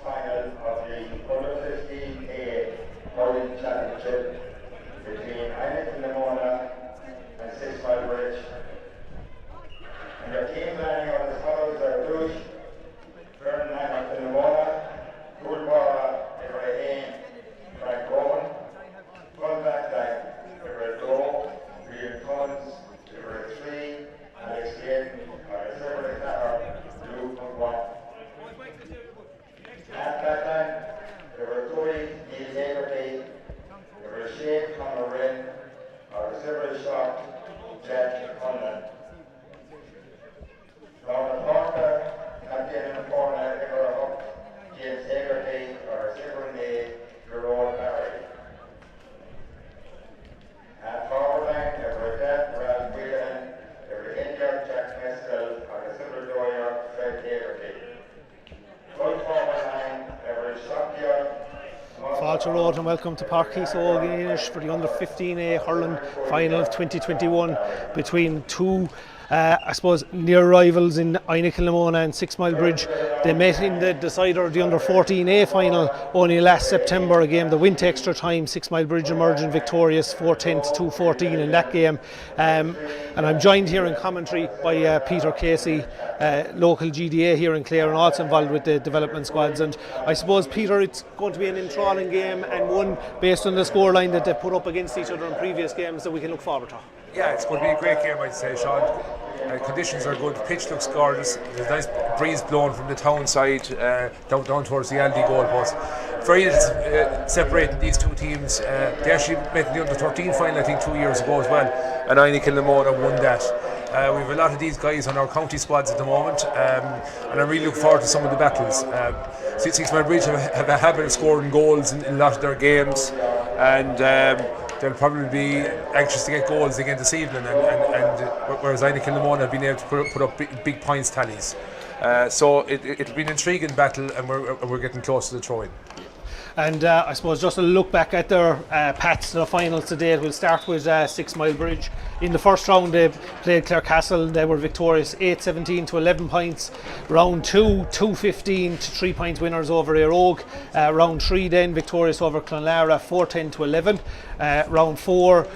Final of the U15A Hurling Championship between Inagh Kilnamona and Sixmilebridge. And your team planning on as follows are Douche, Inagh Kilnamona, Coolbara, Ibrahim, Frank Rowan, Fun Backline, Ibrahim Doe, William Collins, Ibrahim 3, Alex Gayton, Several Clara, Luke McGuire. At that time, there were Tory, Neil Hagerty, there were Shane Conor-Wren, or several shot, Jack Conlon. Laura Parker, captain in the corner, Ever Huck, James Hagerty, or several May, Gerard Barry. At forward line, there were Death, Ralph Whelan, there were India, Jack Mescal, or several lawyer, Fred Hagerty. Falter Road and welcome to Park Keysog in Ennis for the Under-15A Hurling Final of 2021 between two I suppose near rivals in Inagh Kilnamona and Sixmilebridge. They met in the decider of the Under-14A final only last September, a game that went extra time. Sixmilebridge emerging victorious 4-10 to 2-14 in that game. And I'm joined here in commentary by Peter Casey, local GDA here in Clare and also involved with the development squads. And I suppose, Peter, it's going to be an enthralling game and one based on the scoreline that they put up against each other in previous games that we can look forward to. Yeah, it's going to be a great game, I'd say, Sean. Conditions are good, the pitch looks gorgeous, there's a nice breeze blowing from the town side down towards the Aldi goalpost. Very little separating these two teams. They actually met in the Under-13 final, I think, 2 years ago as well, and Inagh Kilnamona won that. We have a lot of these guys on our county squads at the moment, and I really look forward to some of the battles. Sixmilebridge have a habit of scoring goals in a lot of their games, and they'll probably be anxious to get goals again this evening, and whereas Inagh Kilnamona have been able to put up big points tallies. So it'll be an intriguing battle, and we're getting close to the throw-in. And I suppose just a look back at their paths to the finals today. We'll start with Sixmilebridge. In the first round they played Clarecastle. They were victorious 8-17 to 11 points. Round 2, 2-15 to 3 points winners over Éire. Round 3 then victorious over Clonlara 4-10 to 11. Round 4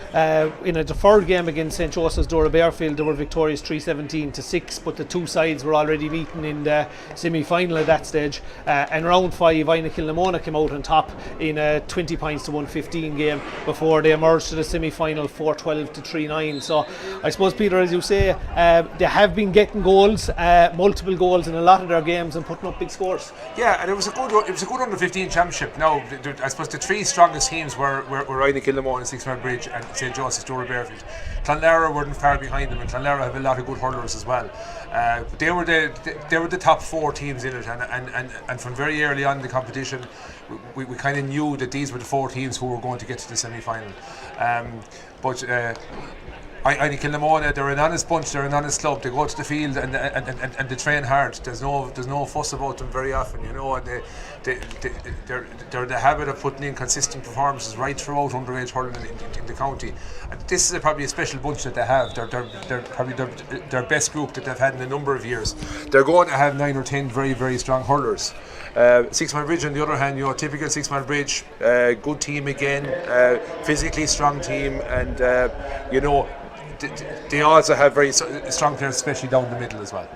in a deferred game against St Joseph's Dora Bearfield, they were victorious 3-17 to 6, but the two sides were already beaten in the semi-final at that stage. And round 5 Inagh Kilnamona came out on top in a 20 points to 115 game before they emerged to the semi-final 4-12 to 3-9. So I suppose, Peter, as you say, they have been getting goals, multiple goals in a lot of their games and putting up big scores. Yeah, and it was a good Under-15 championship. Now, I suppose the three strongest teams were Inagh Kilnamona and Sixmilebridge and St Joseph's Dora Bearfield. Clonlara weren't far behind them, and Clonlara have a lot of good hurlers as well. But they were the top 4 teams in it, and from very early on in the competition, we kind of knew that these were the 4 teams who were going to get to the semi-final. But Inagh Kilnamona, they're an honest bunch, they're an honest club. They go to the field and they train hard. There's no fuss about them very often, you know, and they're in the habit of putting in consistent performances right throughout underage hurling in the county. And this is probably a special bunch that they have. They're probably their best group that they've had in a number of years. They're going to have 9 or 10 very, very strong hurlers. Sixmilebridge on the other hand, you know, typical Sixmilebridge, good team again, physically strong team, and you know, they also have very strong players, especially down the middle as well.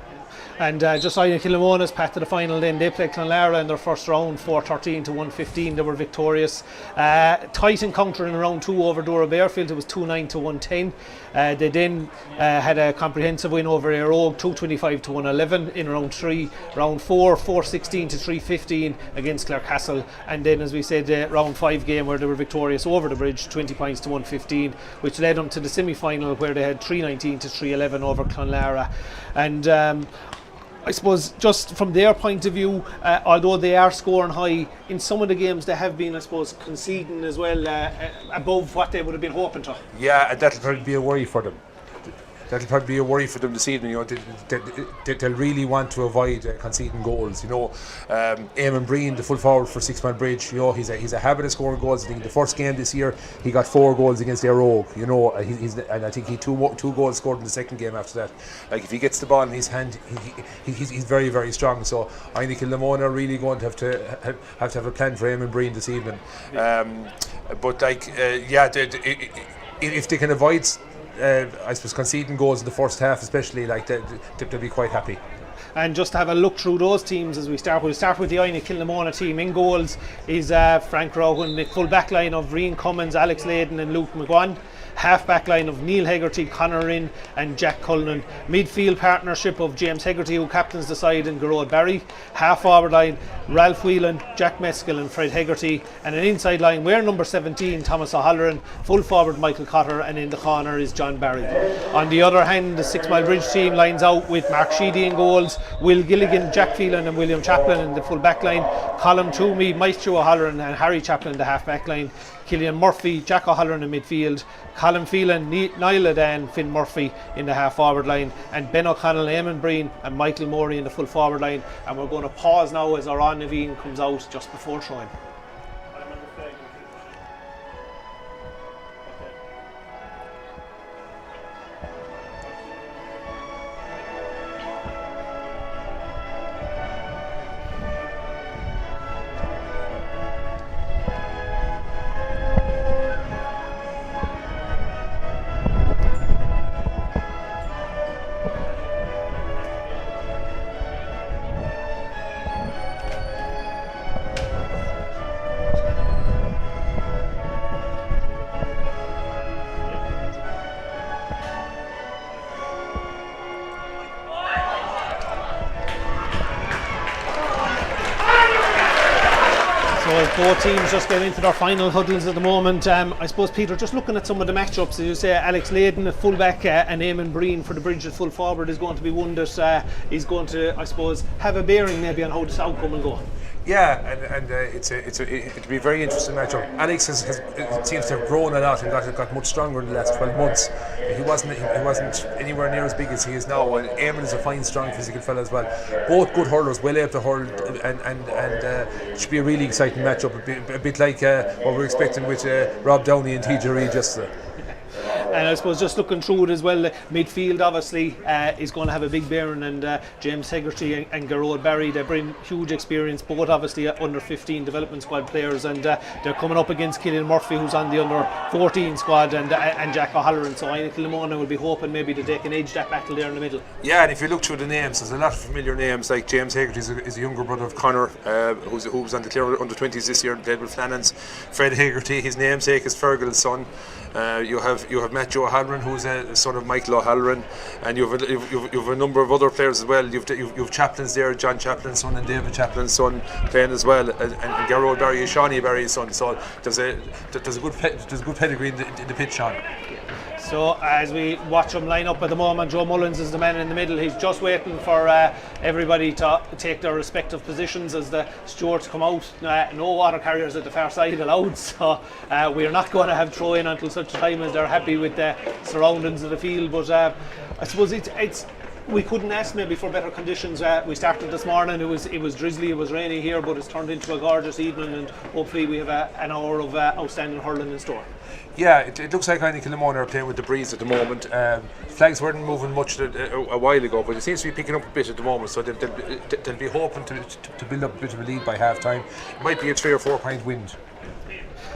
And just Inagh Kilnamona's path to the final then, they played Clonlara in their first round, 4-13 to 115, they were victorious. Tight encounter in round 2 over Dora Bearfield, it was 2-9 to 110. They then had a comprehensive win over Aerogue, 225 to 111 in round 3. Round 4, 4-16 to 315 against Clare Castle. And then, as we said, round 5 game where they were victorious over the bridge, 20 points to 115, which led them to the semi-final where they had 319 to 311 over Clonlara. And I suppose just from their point of view, although they are scoring high, in some of the games they have been, I suppose, conceding as well above what they would have been hoping to. Yeah, and that'll probably be a worry for them. That'll probably be a worry for them this evening. You know, they'll really want to avoid conceding goals. You know, Eamon Breen, the full forward for Sixmilebridge, you know, he's a habit of scoring goals. I think the first game this year he got 4 goals against Aerogue. You know, and I think he two goals scored in the second game after that. Like, if he gets the ball in his hand, he's very, very strong. So Inagh Kilnamona are really going to have to have a plan for Eamon Breen this evening. But like, if they can avoid, I suppose, conceding goals in the first half, especially, like, they'll be quite happy. And just to have a look through those teams as we'll start with the Inagh Kilnamona team. In goals is Frank Rowan, the full back line of Rian Cummins, Alex Layden and Luke McGuan. Half back line of Neil Hegarty, Conor Rinn and Jack Cullinan. Midfield partnership of James Hegarty, who captains the side, and Garrod Barry. Half forward line Ralph Whelan, Jack Meskill and Fred Hegarty. And an inside line where number 17 Thomas O'Halloran, full forward Michael Cotter, and in the corner is John Barry. On the other hand, the Sixmilebridge team lines out with Mark Sheedy in goals, Will Gilligan, Jack Phelan and William Chaplin in the full back line, Colin Toomey, Maestro O'Halloran and Harry Chaplin in the half back line, Killian Murphy, Jack O'Halloran in midfield, Colin Phelan, Niall Adan, Finn Murphy in the half forward line, and Ben O'Connell, Eamon Breen and Michael Morey in the full forward line. And we're going to pause now as our Naveen comes out just before throwing. Both teams just getting into their final huddles at the moment. I suppose, Peter, just looking at some of the matchups, as you say, Alex Layden at fullback and Eamon Breen for the Bridge at full forward is going to be one that is going to, I suppose, have a bearing maybe on how this outcome will go. Yeah, and it'll be a very interesting matchup. Alex seems to have grown a lot and got much stronger in the last 12 months. He wasn't anywhere near as big as he is now, and Eamon is a fine, strong, physical fella as well. Both good hurlers, well able to hurl, and it should be a really exciting matchup. A bit like what we're expecting with Rob Downey and TJ Reid yesterday. And I suppose just looking through it as well, the midfield obviously is going to have a big bearing, and James Hegarty and Garrod Barry, they bring huge experience, both obviously under 15 development squad players, and they're coming up against Killian Murphy, who's on the under 14 squad, and Jack O'Halloran. So Inagh Kilnamona will be hoping maybe that they can edge that battle there in the middle. Yeah, and if you look through the names, there's a lot of familiar names, like James Hegarty is a younger brother of Conor, who was on the Clare under 20s this year and played with Flannans. Fred Hegarty, his namesake is Fergal's son. You have Matthew O'Halloran, who's a son of Michael O'Halloran, and you have a number of other players as well. You've Chaplin's there, John Chaplin's son and David Chaplin's son playing as well, and Garrod Barry is Shawnee Barry's son. So there's a good pedigree in the pitch, Sean. So as we watch them line up at the moment, Joe Mullins is the man in the middle. He's just waiting for everybody to take their respective positions as the stewards come out. No water carriers at the far side allowed, so we're not going to have throw in until such time as they're happy with the surroundings of the field. But I suppose it's we couldn't ask maybe for better conditions. We started this morning, it was drizzly, it was rainy here, but it's turned into a gorgeous evening, and hopefully we have an hour of outstanding hurling in store. Yeah, it looks like Inagh Kilnamona are playing with the breeze at the moment. Flags weren't moving much a while ago, but it seems to be picking up a bit at the moment, so they'll be hoping to build up a bit of a lead by half time. It might be a 3 or 4 point wind.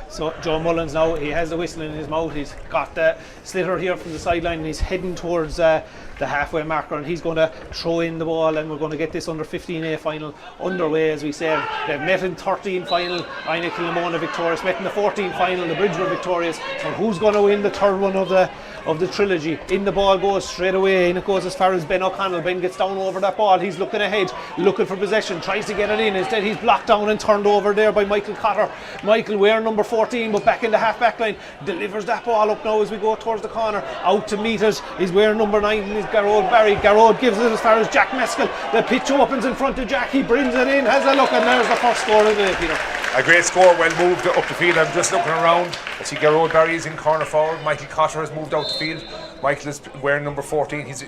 So Joe Mullins now, he has the whistle in his mouth, he's got the slitter here from the sideline, and he's heading towards the halfway marker, and he's going to throw in the ball, and we're going to get this under 15A final underway. As we said, they've met in 13 final, Inagh Kilnamona victorious, met in the 14 final, the Bridge were victorious. So who's going to win the third one of the trilogy? In the ball goes straight away, in it goes as far as Ben O'Connell. Ben gets down over that ball, he's looking ahead, looking for possession, tries to get it in, instead he's blocked down and turned over there by Michael Cotter. Michael wearing number 14, but back in the half back line, delivers that ball up now as we go towards the corner. Out to meet it, he's wearing number 9, and he's Garrod Barry. Garrod gives it as far as Jack Meskel. The pitch opens in front of Jack, he brings it in, has a look, and there's the first score of the day, Peter. A great score, well moved up the field. I'm just looking around. I see Garrod Barry is in corner forward. Michael Cotter has moved out the field. Michael is wearing number 14. He's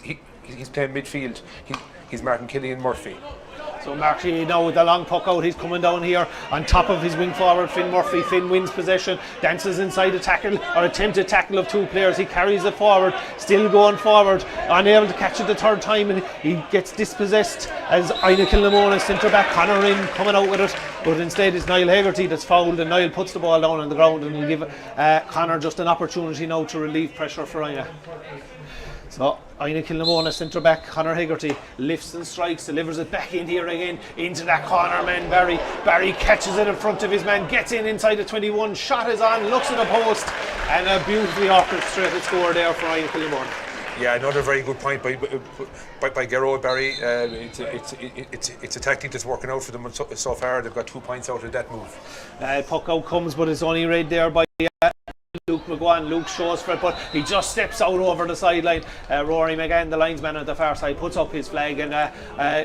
playing midfield. He's marking Killian Murphy. So Marty now with the long puck out, he's coming down here on top of his wing forward Finn Murphy. Finn wins possession, dances inside a tackle or attempted tackle of 2 players. He carries it forward, still going forward, unable to catch it the third time, and he gets dispossessed as Inagh Kilnamona centre back Conor in coming out with it, but instead it's Niall Hegarty that's fouled, and Niall puts the ball down on the ground, and he'll give Conor just an opportunity now to relieve pressure for Inagh. So Inagh Kilnamona centre back Conor Hegarty lifts and strikes, delivers it back in here again into that corner man Barry. Barry catches it in front of his man, gets in inside the 21, shot is on, looks at the post, and a beautifully orchestrated score there for Inagh Kilnamona. Yeah, another very good point by Garrod Barry. It's a tactic that's working out for them so far. They've got 2 points out of that move. Puck out comes, but it's only read there by Luke McGuan. Luke shows for it, but he just steps out over the sideline. Rory McGann, the linesman at the far side, puts up his flag, and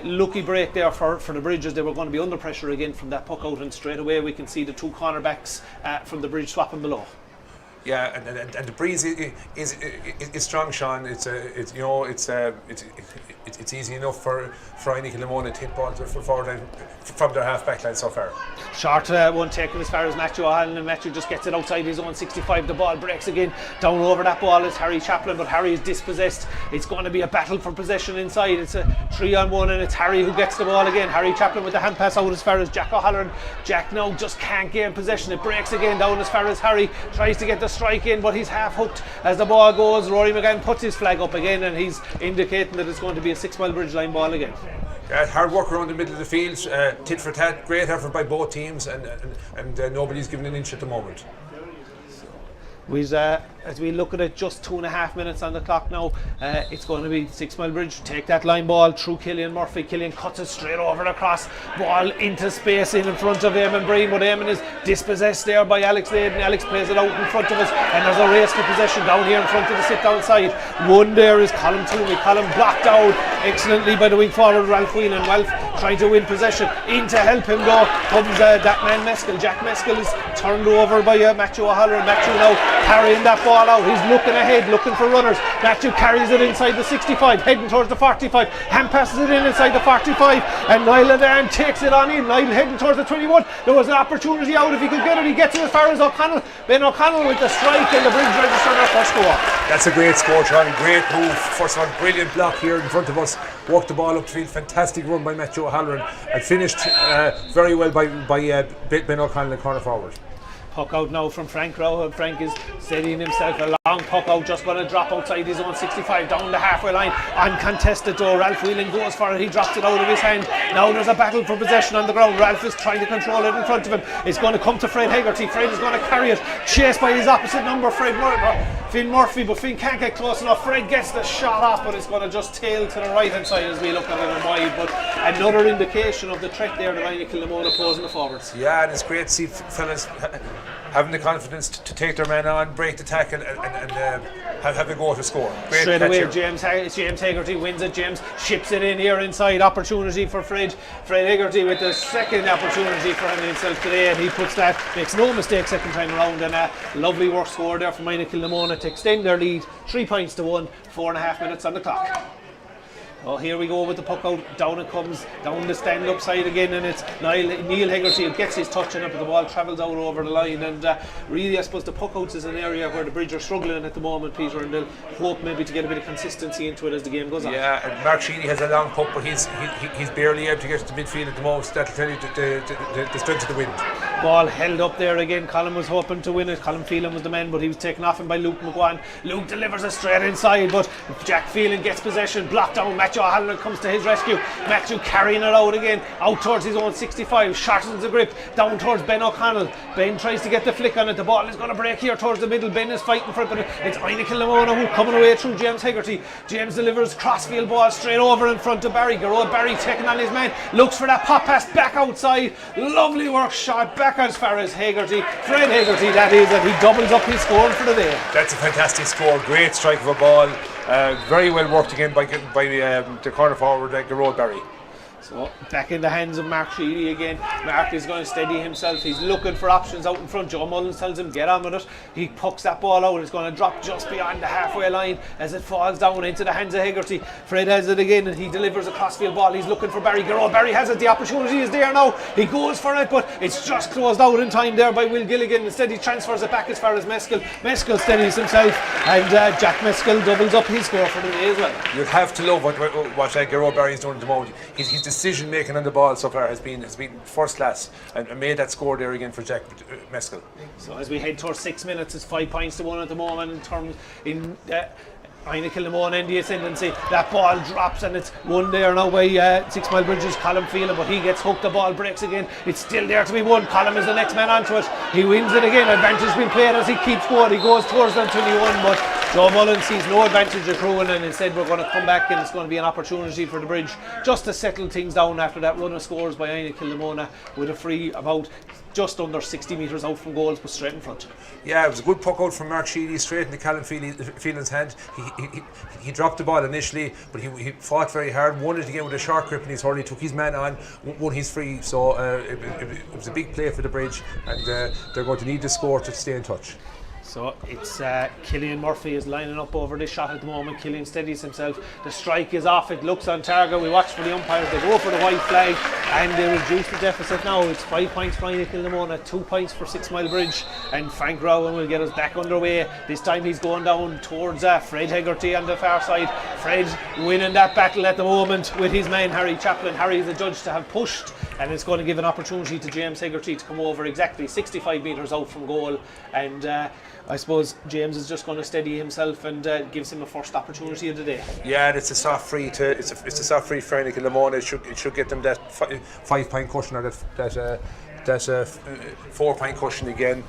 lucky break there for the Bridges. They were going to be under pressure again from that puck out, and straight away we can see the 2 cornerbacks from the Bridge swapping below. Yeah, and the breeze is strong, Sean. It's easy enough for Inagh Kilnamona to hit balls forward from their half back line so far. Short one taken as far as Matthew O'Halloran, and Matthew just gets it outside his own 65. The ball breaks again. Down over that ball is Harry Chaplin, but Harry is dispossessed. It's going to be a battle for possession inside. It's a 3-on-1, and it's Harry who gets the ball again. Harry Chaplin with the hand pass out as far as Jack O'Halloran. Jack now just can't gain possession. It breaks again down as far as Harry tries to get the strike in, but he's half hooked as the ball goes. Rory McGann puts his flag up again, and he's indicating that it's going to be a Sixmilebridge line ball again. Hard work around the middle of the field, tit for tat, great effort by both teams, and nobody's given an inch at the moment. As we look at it, just 2.5 minutes on the clock now. It's going to be Sixmilebridge take that line ball through Killian Murphy. Killian cuts it straight over the cross, ball into space in front of Eamon Breen, but Eamon is dispossessed there by Alex Layden. Alex plays it out in front of us, and there's a race for possession down here in front of the sit down side. One there is Colin Toomey. Colin blocked out excellently by the wing forward Ralph Whelan. Ralph trying to win possession. In to help him though comes that man Meskel. Jack Meskel is turned over by Matthew O'Halloran. Matthew now carrying that ball out. He's looking ahead, looking for runners. Matthew carries it inside the 65, heading towards the 45. Hand passes it in inside the 45, and Niall Adairn takes it on in. Niall heading towards the 21. There was an opportunity out if he could get it. He gets it as far as O'Connell. Ben O'Connell with the strike, and the Bridge register their first score. That's a great score, Charlie. Great move. First one, brilliant block here in front of us. Worked the ball up the field. Fantastic run by Matthew O'Halloran, and finished very well by Ben O'Connell in corner forward. Puck out now from Frank Rowe, and Frank is steadying himself. A long puck out, just going to drop outside his own 65 down the halfway line. Uncontested though, Ralph Whelan goes for it. He drops it out of his hand. Now there's a battle for possession on the ground. Ralph is trying to control it in front of him. It's going to come to Fred Hegarty. Fred is going to carry it, chased by his opposite number, Finn Murphy, but Finn can't get close enough. Fred gets the shot off, but it's going to just tail to the right hand side as we look at it and wide. But another indication of the threat there that Inagh Kilnamona pose in the forwards. Yeah, and it's great to see fellas having the confidence to take their man on, break the tackle, and have a go to score. Great straight catch away, here. James Hegarty wins it. James ships it in here inside. Opportunity for Fred Hegarty with the second opportunity for him himself today, and he puts that, makes no mistake second time around, and a lovely work score there from Inagh Kilnamona to extend their lead 3 points to 1, 4.5 minutes on the clock. Oh, here we go with the puck out. Down it comes, down the stand-up side again, and it's Neil Hegarty who gets his touch on it, but the ball travels out over the line. And really, I suppose the puck outs is an area where the Bridge are struggling at the moment, Peter, and they'll hope maybe to get a bit of consistency into it as the game goes on. Yeah, and Mark Sheedy has a long puck, but he's barely able to get to the midfield at the moment. That'll tell you the strength of the wind. Ball held up there again. Colin was hoping to win it. Colin Phelan was the man, but he was taken off him by Luke McGuan. Luke delivers it straight inside, but Jack Phelan gets possession, blocked down. Matthew O'Halloran comes to his rescue. Matthew carrying it out again, out towards his own 65, shortens the grip, down towards Ben O'Connell. Ben tries to get the flick on it. The ball is going to break here towards the middle. Ben is fighting for it, but it's Inagh Kilnamona who coming away through James Hegarty. James delivers crossfield ball straight over in front of Barry. Garrod Barry taking on his man, looks for that pop pass back outside. Lovely work shot back as far as Hegarty. Fred Hegarty, that is, and he doubles up his score for the day. That's a fantastic score. Great strike of a ball. Very well worked again by the corner forward, Garrod Barry. So back in the hands of Mark Sheedy again. Mark is going to steady himself. He's looking for options out in front. Joe Mullins tells him get on with it. He pucks that ball out. It's going to drop just beyond the halfway line as it falls down into the hands of Hegarty. Fred has it again and he delivers a crossfield ball. He's looking for Barry Garrod. Barry has it. The opportunity is there now. He goes for it, but it's just closed out in time there by Will Gilligan. Instead he transfers it back as far as Meskell. Meskell steadies himself, and Jack Meskell doubles up his score for the day as well. You have to love what Garrod Barry is doing at the moment. His decision making on the ball so far has been first class, and made that score there again for Jack Meskell. So as we head towards 6 minutes, it's 5 points to 1 at the moment in Inagh Kilnamona in the ascendancy. That ball drops and it's won there now by Sixmilebridge's Colin Phelan, but he gets hooked, the ball breaks again. It's still there to be won. Colin is the next man onto it. He wins it again. Advantage being played as he keeps going. He goes towards them 21, but Joe Mullen sees no advantage accruing, and instead we're going to come back and it's going to be an opportunity for the Bridge just to settle things down after that run of scores by Inagh Kilnamona with a free about just under 60 metres out from goals, but straight in front. Yeah, it was a good puck out from Mark Sheedy straight into Colin Phelan's hand. He dropped the ball initially, but he fought very hard, won it again with a short grip in his hurley, took his man on, won his free. So it was a big play for the Bridge, and they're going to need the score to stay in touch. So it's Killian Murphy is lining up over this shot at the moment. Killian steadies himself. The strike is off. It looks on target. We watch for the umpires. They go for the white flag and they reduce the deficit now. It's 5 points for Inagh Kilnamona, 2 points for Sixmilebridge, and Frank Rowan will get us back underway. This time he's going down towards Fred Hegarty on the far side. Fred winning that battle at the moment with his man Harry Chaplin. Harry is the judge to have pushed, and it's going to give an opportunity to James Hegarty to come over exactly 65 metres out from goal, and I suppose James is just going to steady himself and gives him a first opportunity of the day. Yeah, and it's a soft free it's a soft free for Inagh Kilnamona. It should get them that 5 point cushion, or that 4 point cushion again.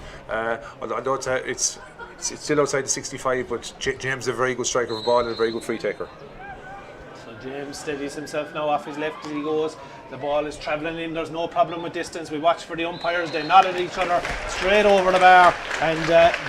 Although it's still outside the 65, but James is a very good striker of a ball and a very good free taker. So James steadies himself now off his left as he goes. The ball is travelling in, there's no problem with distance. We watch for the umpires, they nod at each other straight over the bar, and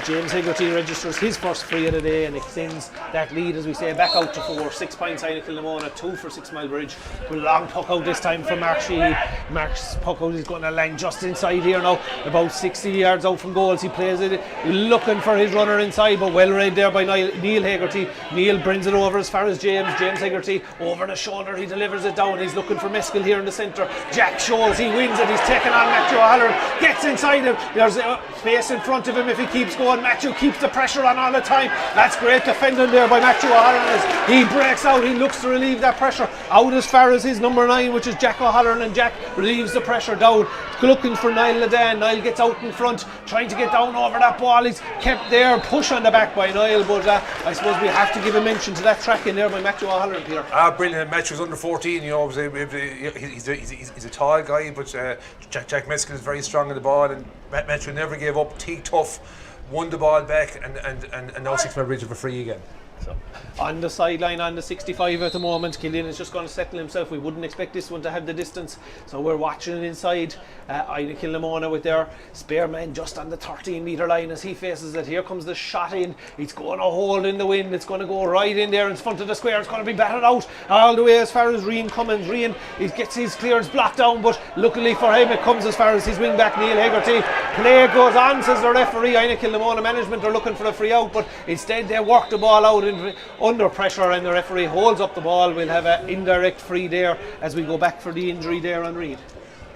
James Hegarty registers his first free of the day and extends that lead, as we say, back out to 4. 6 points Inagh Kilnamona, 2 for Sixmilebridge. With a long puck out this time from Mark Sheedy. Mark's puck out is going to land just inside here now, about 60 yards out from goals. He plays it, looking for his runner inside, but well read there by Neil Hegarty. Neil brings it over as far as James Hegarty, over the shoulder, he delivers it down. He's looking for Meskell here in the centre. Jack shows, he wins it, he's taken on Matthew O'Halloran, gets inside him, there's a space in front of him if he keeps going. Matthew keeps the pressure on all the time. That's great defending there by Matthew O'Halloran as he breaks out. He looks to relieve that pressure out as far as his number 9, which is Jack O'Halloran, and Jack relieves the pressure down, looking for Niall Ladan. Niall gets out in front, trying to get down over that ball. He's kept there, push on the back by Niall, but I suppose we have to give a mention to that track in there by Matthew O'Halloran, Peter. Brilliant. Matthew's under 14, you know, he's a tall guy, but Jack Meskell is very strong in the ball, and Matthew never gave up, teak tough, won the ball back, and now Sixmilebridge have a free again. So on the sideline, on the 65 at the moment, Killian is just going to settle himself. We wouldn't expect this one to have the distance, so we're watching inside. Inagh Kilnamona with their spearman just on the 13-metre line as he faces it. Here comes the shot in. It's going to hold in the wind. It's going to go right in there in front of the square. It's going to be batted out all the way as far as Rian Cummins. Rian, he gets his clearance blocked down, but luckily for him it comes as far as his wing back Neil Hegarty. Play goes on, says the referee. Inagh Kilnamona management are looking for a free out, but instead they work the ball out under pressure, and the referee holds up the ball. We'll have an indirect free there as we go back for the injury there on Reid.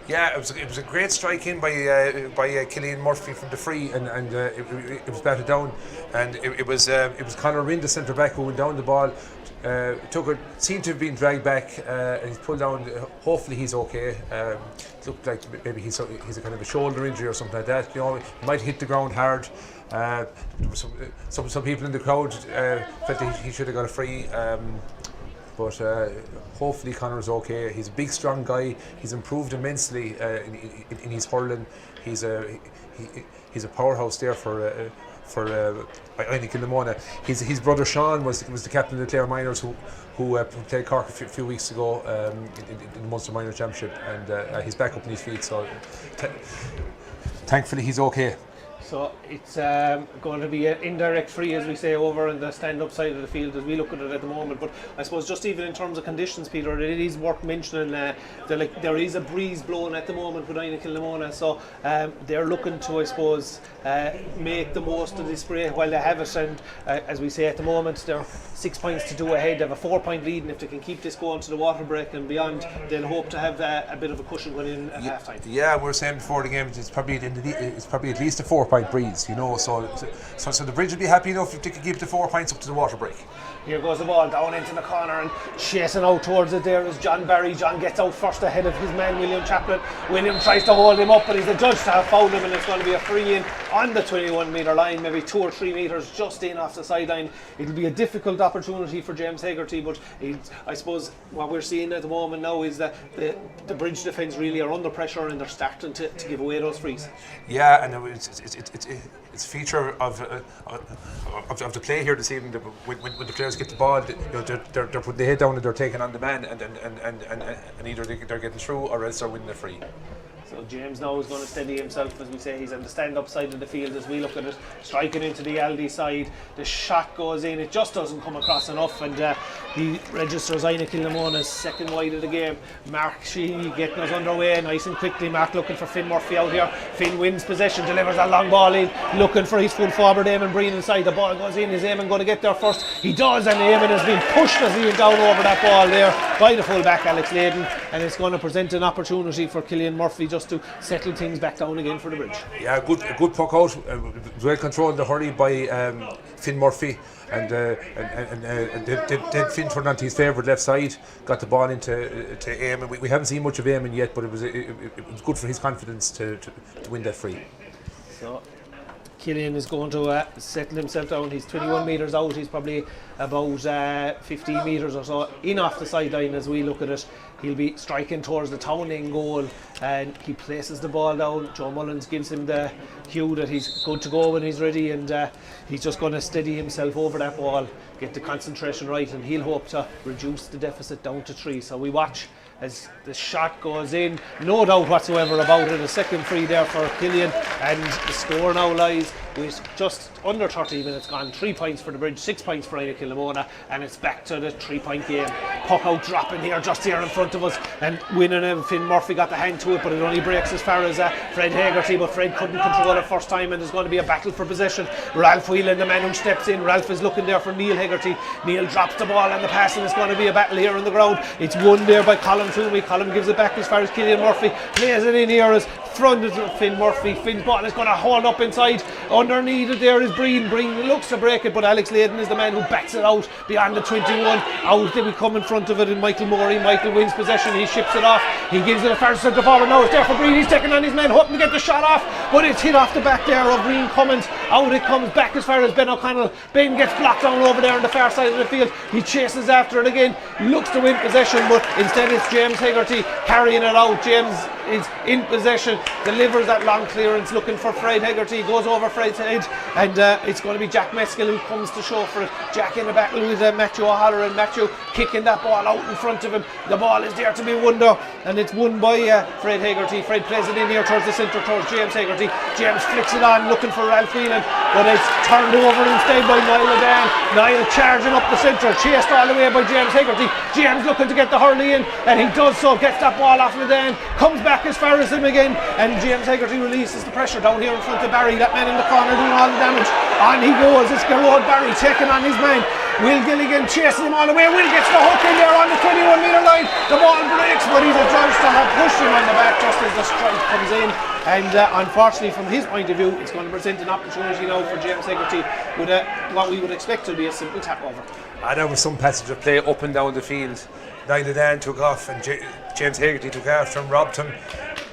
Yeah, it was a great strike in by Killian Murphy from the free, and it was batted down, and it was Conor Rinn, the centre back, who went down the ball. Seemed to have been dragged back, and he's pulled down. Hopefully he's okay. It looked like maybe he's a kind of a shoulder injury or something like that. You know, he might hit the ground hard. There were some people in the crowd felt that he should have got a free. But hopefully Conor's okay. He's a big, strong guy. He's improved immensely in his hurling. He's a powerhouse there for Inagh Kilnamona. His brother Sean was the captain of the Clare Minors who played Cork a few weeks ago in the Munster Minor Championship, and he's back up on his feet. So thankfully he's okay. So it's going to be an indirect free, as we say, over on the stand-up side of the field as we look at it at the moment. But I suppose just even in terms of conditions, Peter, it is worth mentioning there is a breeze blowing at the moment with Inagh Kilnamona, so they're looking to, I suppose, make the most of this break while they have it. And as we say at the moment, they're 6 points to 2 ahead. They have a 4-point lead, and if they can keep this going to the water break and beyond, they'll hope to have a bit of a cushion going in at half time. Yeah, we were saying before the game it's probably at least a 4-point breeze, you know. So the Bridge will be happy enough if they could keep the 4 points up to the water break. Here goes the ball down into the corner and chasing out towards it there is John Barry. John gets out first ahead of his man William Chaplin. William tries to hold him up, but he's adjudged to have fouled him, and it's going to be a free in on the 21-metre line, maybe 2 or 3 metres just in off the sideline. It'll be a difficult opportunity for James Hegarty, but I suppose what we're seeing at the moment now is that the Bridge defence really are under pressure, and they're starting to give away those frees. Yeah, and it's a feature of the play here this evening that when the players get the ball, they're putting the head down and they're taking on the man, and either they're getting through or else they're winning the free. So James now is going to steady himself, as we say. He's on the stand-up side of the field as we look at it, striking into the Aldi side. The shot goes in, it just doesn't come across enough, and he registers Inagh Kilnamona's second wide of the game. Mark Sheehy getting us underway nice and quickly. Mark looking for Finn Murphy out here. Finn wins possession, delivers a long ball in, looking for his full forward. Eamon Breen inside, the ball goes in. Is Eamon going to get there first? He does, and Eamon has been pushed as he went down over that ball there by the full-back Alex Layden, and it's going to present an opportunity for Killian Murphy just to settle things back down again for the Bridge. Yeah, good puck out, well controlled the hurry by Finn Murphy, and then Finn turned onto his favourite left side, got the ball into Eamon. We haven't seen much of Eamon yet, but it was good for his confidence to win that free. So Killian is going to settle himself down. He's 21 metres out. He's probably about 15 metres or so in off the sideline as we look at it. He'll be striking towards the town end goal, and he places the ball down. Joe Mullins gives him the cue that he's good to go when he's ready, and he's just going to steady himself over that ball, get the concentration right, and he'll hope to reduce the deficit down to 3. So we watch as the shot goes in, no doubt whatsoever about it. A second free there for Killian, and the score now lies with just under 30 minutes gone. 3 points for the Bridge, 6 points for Inagh Kilnamona, and it's back to the 3-point game. Puck out dropping here, just here in front of us, and winning it. Finn Murphy got the hand to it, but it only breaks as far as Fred Hegarty, but Fred couldn't control it first time, and there's going to be a battle for possession. Ralph Whelan, the man who steps in. Ralph is looking there for Neil Hegarty. Neil drops the ball and the pass, and it's going to be a battle here on the ground. It's won there by Colin Toomey. Colin gives it back as far as Killian Murphy plays it in here as front of Finn Murphy. Finn's ball is going to hold up inside. Underneath it there is Breen. Breen looks to break it, but Alex Layden is the man who backs it out beyond the 21. Out they be coming from front of it in Michael Morey. Michael wins possession, he ships it off, he gives it a far centre forward. Now it's there for Breen, he's taking on his men, hoping to get the shot off, but it's hit off the back there of Breen Cummins. Out it comes back as far as Ben O'Connell. Ben gets blocked down over there on the far side of the field. He chases after it again, looks to win possession, but instead it's James Hegarty carrying it out. James is in possession, delivers that long clearance looking for Fred Hegarty, goes over Fred's head, and it's going to be Jack Meskel who comes to show for it. Jack in the battle with Matthew O'Halloran, and Matthew kicking that ball out in front of him. The ball is there to be won though, and it's won by Fred Hegarty. Fred plays it in here towards the centre towards James Hegarty. James flicks it on looking for Ralph Whelan, but it's turned over instead by Niall O'Dan. Niall charging up the centre, chased all the way by James Hegarty. James looking to get the hurley in, and he does so, gets that ball off O'Dan, comes back as far as him again, and James Hegarty releases the pressure down here in front of Barry, that man in the corner doing all the damage. On he goes, it's Gerard Barry taking on his man. Will Gilligan chasing him all the way. Will gets the hook in there on the 21 metre line. The ball breaks, but he's adjudged to have pushed him on the back just as the strike comes in. And unfortunately, from his point of view, it's going to present an opportunity now for James Hegarty with what we would expect to be a simple tap over. There was some passage of play up and down the field. Niall O'Dan took off, and James Hegarty took after him, robbed him.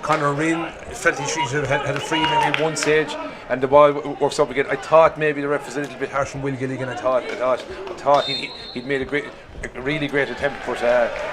Conor Rinn felt he should have had a free maybe at one stage, and the ball works up again. I thought maybe the ref was a little bit harsh on Will Gilligan. I thought he'd made a really great attempt, but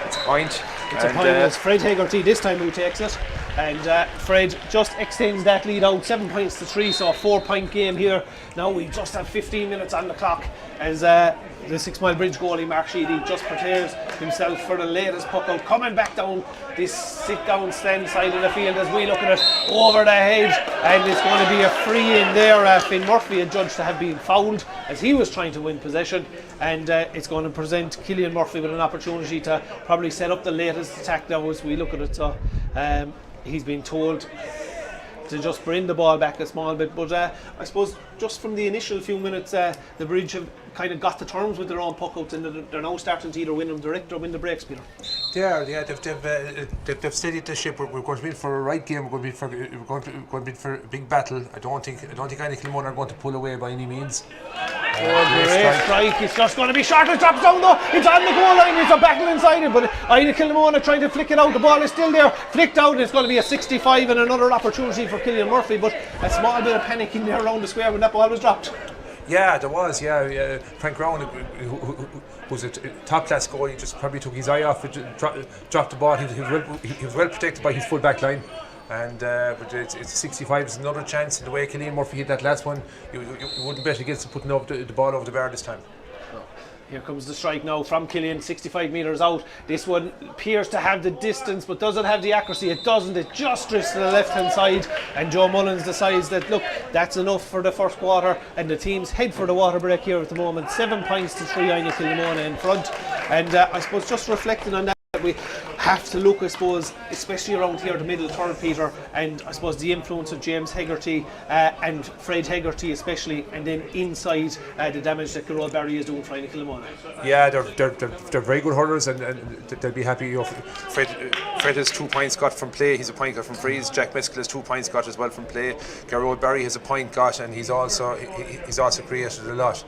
it's a point. It's a point. It's Fred Hegarty this time who takes it, and Fred just extends that lead out 7 points to 3, so a 4-point game here. Now we just have 15 minutes on the clock as the Sixmilebridge goalie Mark Sheedy just prepares himself for the latest puck out, coming back down this sit-down stand side of the field as we look at it over the hedge, and it's going to be a free in there. Finn Murphy adjudged to have been fouled as he was trying to win possession, and it's going to present Killian Murphy with an opportunity to probably set up the latest attack now as we look at it. So he's been told to just bring the ball back a small bit, but I suppose just from the initial few minutes the Bridge have kind of got to terms with their own puck outs, and they're now starting to either win them direct or win the breaks, Peter. They've steadied the ship. We're going to be in for a right game. We're going to be for a big battle. I don't think Inagh Kilnamona are going to pull away by any means. Great strike. It's just going to be short. It drops down though. It's on the goal line. It's a battle inside it, but Inagh Kilnamona trying to flick it out. The ball is still there, flicked out. It's going to be a 65 and another opportunity for Killian Murphy, but a small bit of panic in there around the square when that ball was dropped. Yeah, there was. Yeah, Frank Rowan, who's a top-class goalie, he just probably took his eye off it, dropped the ball. He was well protected by his full back line. And but it's 65. It's another chance. In the way Killian Murphy hit that last one, you wouldn't bet against him putting the ball over the bar this time. Here comes the strike now from Killian, 65 metres out. This one appears to have the distance, but does it have the accuracy? It doesn't. It just drifts to the left-hand side, and Joe Mullins decides that, look, that's enough for the first quarter, and the teams head for the water break here at the moment. 7 points to 3, Inagh Kilnamona in front. And I suppose just reflecting on that, we have to look, I suppose, especially around here, the middle third, Peter, and I suppose the influence of James Hegarty and Fred Hegarty especially, and then inside the damage that Gerard Barry is doing for Inagh Kilnamona. Yeah, they're very good hurlers, and they'll be happy. Fred has 2 points got from play. He's a point got from freeze. Jack Meskel has 2 points got as well from play. Gerard Barry has a point got, and he's also created a lot.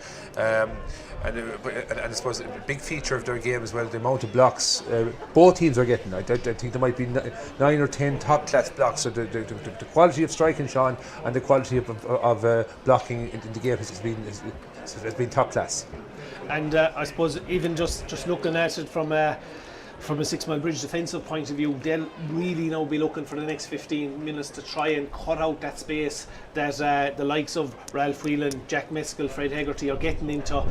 And I suppose a big feature of their game as well, the amount of blocks both teams are getting. I think there might be 9 or 10 top class blocks. So the quality of striking, Sean, and the quality of blocking in the game has been top class. And I suppose even just looking at it from a Sixmilebridge defensive point of view, they'll really now be looking for the next 15 minutes to try and cut out that space that the likes of Ralph Whelan, Jack Meskel, Fred Hegarty are getting into,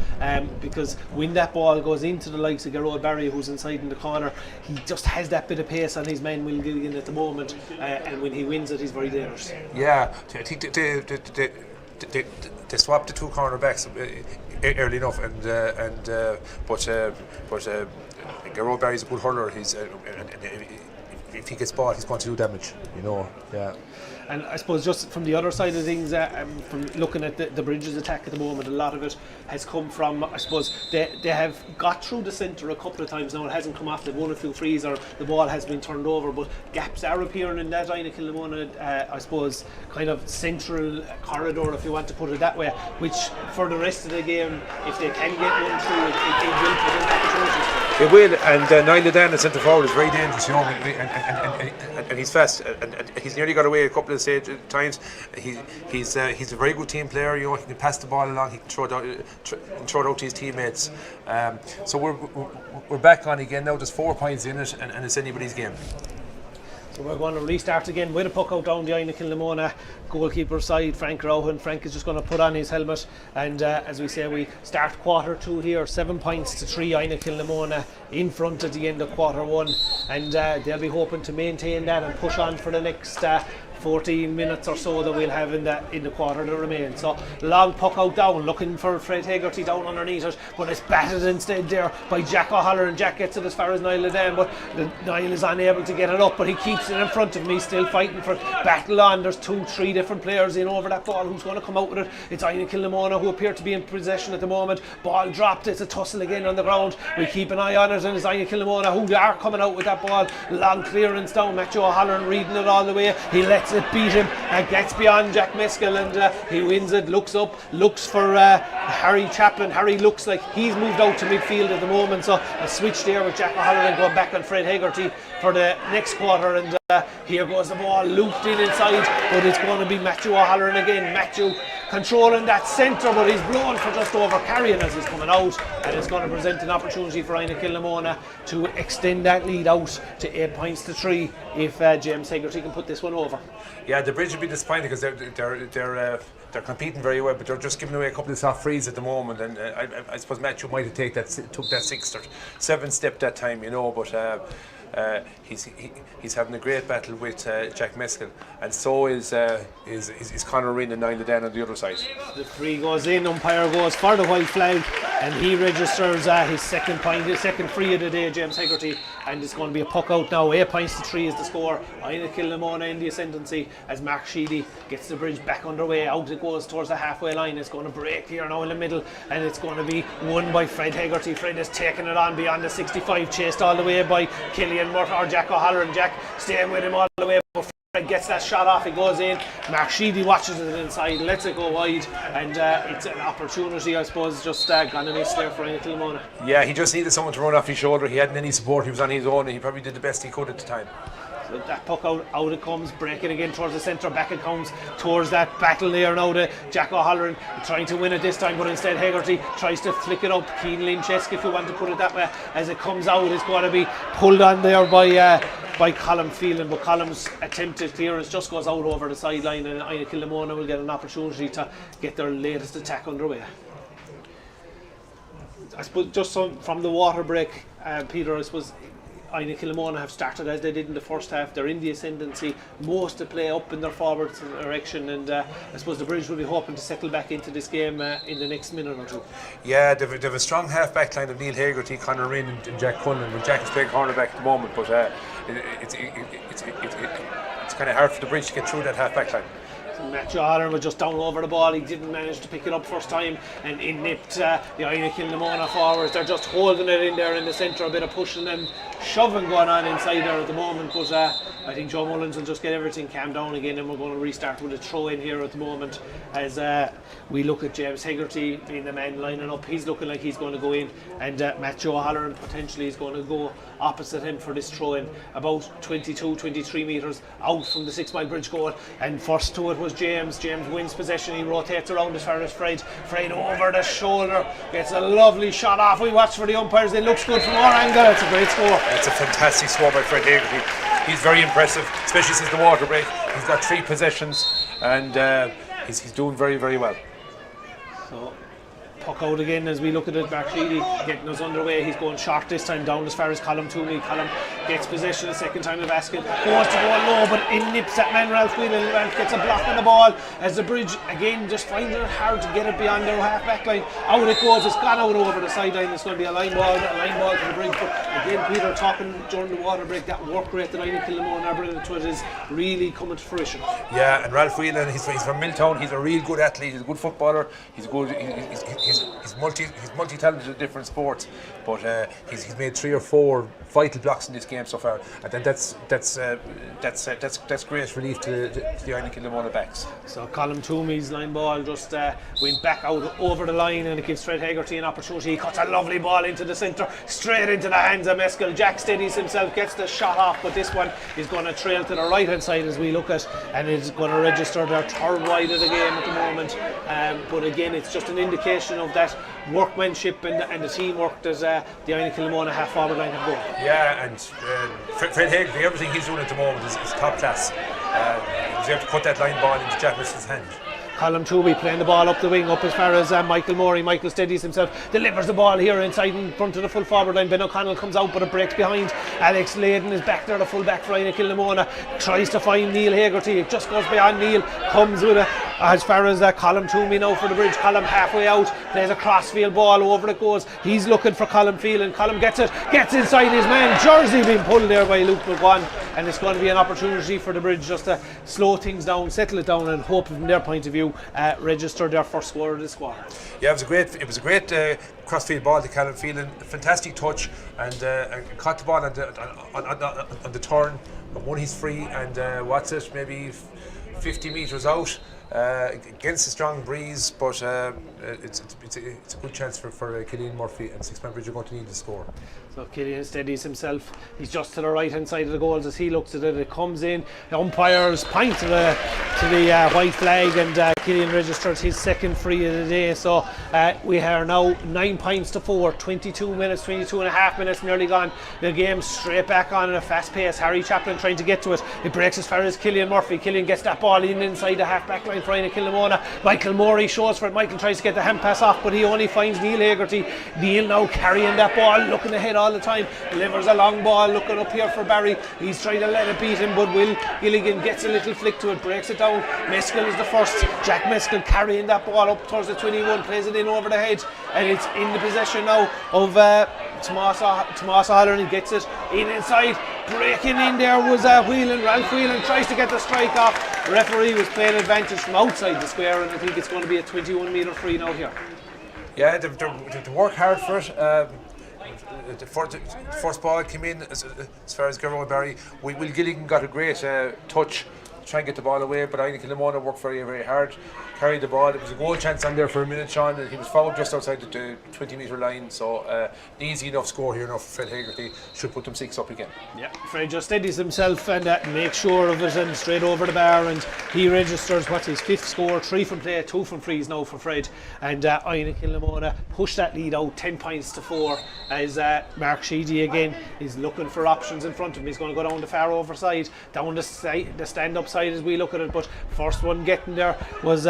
because when that ball goes into the likes of Gerard Barry, who's inside in the corner, he just has that bit of pace on his man Will Gilligan at the moment, and when he wins it, he's very dangerous. Yeah, I think they swapped the 2 cornerbacks early enough, but Gerard Barry's a good hurler. If he gets ball, he's going to do damage. Yeah. And I suppose just from the other side of things, from looking at the Bridges attack at the moment, a lot of it has come from, I suppose, they have got through the centre a couple of times now. It hasn't come off. They've won a few frees, or the ball has been turned over, but gaps are appearing in that Inagh Kilnamona, I suppose, kind of central corridor, if you want to put it that way, which for the rest of the game, if they can get one through, it will present opportunities for them. It will, and Niall Dan at centre forward is very dangerous, you know, and he's fast, and he's nearly got away a couple of times. He's a very good team player, you know. He can pass the ball along, he can throw it out to his teammates. So we're back on again now. There's 4 points in it, and it's anybody's game. So we're going to restart again with a puck out down the Inagh Kilnamona goalkeeper side, Frank Rowan. Frank is just going to put on his helmet, and as we say, we start quarter 2 here, 7 points to 3. Inagh Kilnamona in front at the end of quarter 1, and they'll be hoping to maintain that and push on for the next 14 minutes or so that we'll have in the quarter that remains. So long puck out down, looking for Fred Hegarty down underneath it, but it's batted instead there by Jack O'Halloran. Jack gets it as far as Niall Dan, but Niall is unable to get it up, but he keeps it in front of me, still fighting for battle on. There's 2-3 different players in over that ball. Who's going to come out with it? It's Inagh Kilnamona, who appear to be in possession at the moment. Ball dropped, it's a tussle again on the ground. We keep an eye on it, and it's Inagh Kilnamona who are coming out with that ball. Long clearance down, Matthew O'Halloran reading it all the way. He lets it beat him and gets beyond Jack Meskel, and he wins it, looks up, looks for Harry Chaplin. Harry looks like he's moved out to midfield at the moment, so a switch there with Jack O'Halloran going back on Fred Hegarty for the next quarter, and here goes the ball looped in inside, but it's going to be Matthew O'Halloran again. Matthew controlling that centre, but he's blown for just over carrying as he's coming out, and it's going to present an opportunity for Inagh Kilnamona to extend that lead out to 8 points to 3 if James Hegarty can put this one over. Yeah, the Bridge will be disappointed because they're competing very well, but they're just giving away a couple of soft frees at the moment, and I suppose Matthew might have took that 6th or 7th step that time, you know, but he's having a great battle with Jack Meskel, and so is Conor Rinn and Niall Dan on the other side. The free goes in, umpire goes for the white flag, and he registers his second point, his second free of the day, James Hegarty, and it's going to be a puck out now. 8 points to 3 is the score. Inagh Kilnamona in the ascendancy as Mark Sheedy gets the Bridge back underway. Out it goes towards the halfway line. It's going to break here now in the middle, and it's going to be won by Fred Hegarty. Fred is taking it on beyond the 65, chased all the way by Killian Murphy or Jack O'Halloran. Jack staying with him all the way, but Fred gets that shot off, he goes in. Mark Sheedy watches it inside, lets it go wide, and it's an opportunity, I suppose, just gone a miss there for Inagh Kilnamona. Yeah, he just needed someone to run off his shoulder. He hadn't any support, he was on his own, and he probably did the best he could at the time. So that puck out it comes, breaking again towards the centre, back it comes towards that battle there now to Jack O'Halloran, trying to win it this time, but instead Hegarty tries to flick it up, Keane Lynch-esque if you want to put it that way. As it comes out, it's going to be pulled on there by Colm Phelan, but Colm's attempted clearance just goes out over the sideline, and Inagh Kilnamona will get an opportunity to get their latest attack underway. I suppose just from the water break, Peter, I suppose Inagh Kilnamona have started as they did in the first half. They're in the ascendancy, most to play up in their forward direction, and I suppose the Bridge will be hoping to settle back into this game in the next minute or two. Yeah, they've a strong half back line of Neil Hegarty, Conor Rinn and Jack Cunningham. Well, Jack is playing cornerback at the moment, but it's kind of hard for the Bridge to get through that half back line. Matthew O'Halloran was just down over the ball. He didn't manage to pick it up first time, and it nipped the Inagh Kilnamona forwards. They're just holding it in there in the centre, a bit of pushing and shoving going on inside there at the moment, but I think Joe Mullins will just get everything calmed down again, and we're going to restart with a throw in here at the moment as we look at James Hegarty being the man lining up. He's looking like he's going to go in, and Matthew O'Halloran potentially is going to go opposite him for this throw in, about 22-23 metres out from the Sixmilebridge goal, and first to it was James. James wins possession, he rotates around as far as Fred over the shoulder, gets a lovely shot off. We watch for the umpires, it looks good from our angle. It's a great score. It's a fantastic score by Fred Hegarty. He's very impressive, especially since the water break. He's got 3 possessions, and he's doing very, very well. So puck out again as we look at it. Mark Sheedy getting us underway. He's going short this time, down as far as Colm Toomey. Colm gets possession a second time of asking, wants to go low, but in nips that man Ralph Whelan. Ralph gets a block on the ball as the Bridge again just finds it hard to get it beyond their half back line. Out it goes, it's gone out over the sideline. It's going to be a line ball to the Bridge, but again Peter talking during the water break, that work rate that Inagh Kilnamona are bringing to it is really coming to fruition. Yeah, and Ralph Whelan, he's from Milltown. He's a real good athlete, he's a good footballer, he's good, he's multi-talented in different sports, but he's made 3 or 4 vital blocks in this game so far, and then that's great relief to the Inagh Kilnamona backs. So Colm Toomey's line ball just went back out over the line, and it gives Fred Hegarty an opportunity. He cuts a lovely ball into the centre, straight into the hands of Mescal. Jack steadies himself, gets the shot off, but this one is going to trail to the right hand side as we look at, and it's going to register their 3rd wide of the game at the moment. But again, it's just an indication of that workmanship and the teamwork that the Inagh Kilnamona half forward line have going. Yeah, and Fred Hegarty, everything he's doing at the moment is top class. He was able to cut that line ball into Jack Mescal's hand. Colm Toomey playing the ball up the wing, up as far as Michael Morey. Michael steadies himself, delivers the ball here inside in front of the full forward line. Ben O'Connell comes out, but it breaks behind. Alex Layden is back there, the full back for Inagh Kilnamona. Tries to find Neil Hegarty, it just goes beyond Neil. Comes with it as far as Colm Toomey now for the bridge. Colm halfway out, plays a crossfield ball, over it goes. He's looking for Colm Phelan. Colm gets it, gets inside his man. Jersey being pulled there by Luke McGuan, and it's going to be an opportunity for the bridge just to slow things down, settle it down, and hope from their point of view register their first score of the squad. Yeah, it was a great crossfield ball to Colm Phelan. Fantastic touch, and caught the ball on the turn, won his free, and maybe 50 metres out. Against a strong breeze, but it's a good chance for Killian Murphy, and Sixmilebridge are going to need the score. So Killian steadies himself. He's just to the right hand side of the goals as he looks at it. It comes in. The umpires point to the white flag, and Killian registers his 2nd free of the day. So we are now 9 points to 4. 22 and a half minutes nearly gone. The game straight back on at a fast pace. Harry Chaplin trying to get to it. It breaks as far as Killian Murphy. Killian gets that ball in inside the half back line for Inagh Kilnamona. Michael Morey shows for it. Michael tries to get the hand pass off, but he only finds Neil Hegarty. Neil now carrying that ball, looking ahead all the time. Delivers a long ball, looking up here for Barry. He's trying to let it beat him, but Will Gilligan gets a little flick to it, breaks it down. Mescal is the first. Jack Mescal carrying that ball up towards the 21, plays it in over the head, and it's in the possession now of Tomas O'Halloran. He gets it in inside. Breaking in there was Whelan. Ralph Whelan tries to get the strike off. The referee was playing advantage from outside the square, and I think it's going to be a 21 metre free now here. Yeah, they work hard for it. The first ball came in as far as Gerard Barry. Will Gilligan got a great touch, try and get the ball away, but Inagh Kilnamona worked very, very hard, carried the ball. There was a goal chance on there for a minute, Sean, and he was fouled just outside the 20 metre line, so an easy enough score here now for Fred Hegarty. Should put them 6 up again. Yeah, Fred just steadies himself and makes sure of it, and straight over the bar, and he registers what's his 5th score. 3 from play, 2 from frees now for Fred, and Inagh Kilnamona push that lead out 10 points to 4 as Mark Sheedy again is looking for options in front of him. He's going to go down the far overside, down the stand-up side as we look at it, but first one getting there was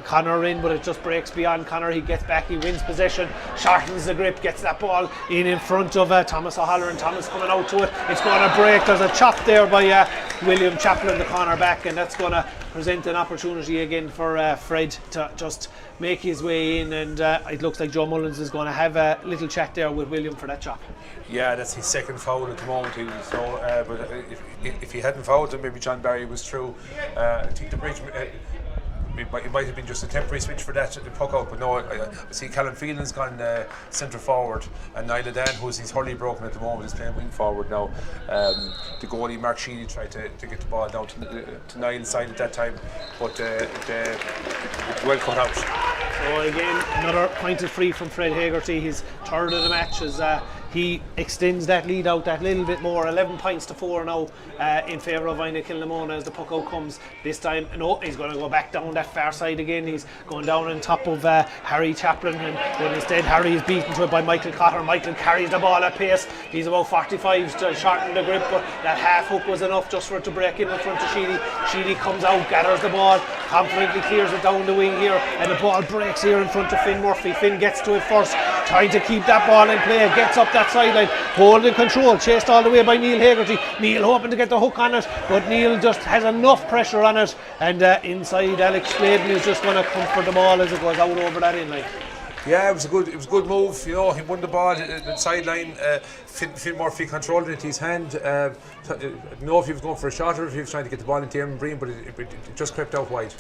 Connor in, but it just breaks beyond Connor. He gets back, he wins possession, shortens the grip, gets that ball in front of Thomas O'Halloran. Thomas coming out to it, it's going to break. There's a chop there by William Chaplin, the corner back, and that's going to present an opportunity again for Fred to just make his way in, and it looks like Joe Mullins is going to have a little chat there with William for that chop. Yeah, that's his 2nd foul at the moment. So, but if he hadn't fouled him, maybe John Barry was through. I think the bridge. It might have been just a temporary switch for that to puck out, but no, I see Colm Phelan's gone centre forward, and Niall Dan, who's his hurley broken at the moment, is playing wing forward now. The goalie Mark Sheedy tried to get the ball down to Niall's side at that time, but it's well cut out. So again, another pointed free from Fred Hegarty, his 3rd of the match, as he extends that lead out that little bit more. 11 points to 4 now in favour of Inagh Kilnamona as the puck out comes. This time, no, he's going to go back down that far side again. He's going down on top of Harry Chaplin, but instead Harry is beaten to it by Michael Cotter. Michael carries the ball at pace. He's about 45 to shorten the grip, but that half hook was enough just for it to break in front of Sheedy. Sheedy comes out, gathers the ball, confidently clears it down the wing here, and the ball breaks here in front of Finn Murphy. Finn gets to it first, trying to keep that ball in play, gets up that sideline, holding control, chased all the way by Neil Hegarty. Neil hoping to get the hook on it, but Neil just has enough pressure on it, and inside Alex Sladen is just going to comfort the ball as it goes out over that inline. Yeah, it was a good move. You know, he won the ball at the sideline. Finn Murphy controlled it into his hand. I don't know if he was going for a shot or if he was trying to get the ball into Eamon Breen, but it just crept out wide.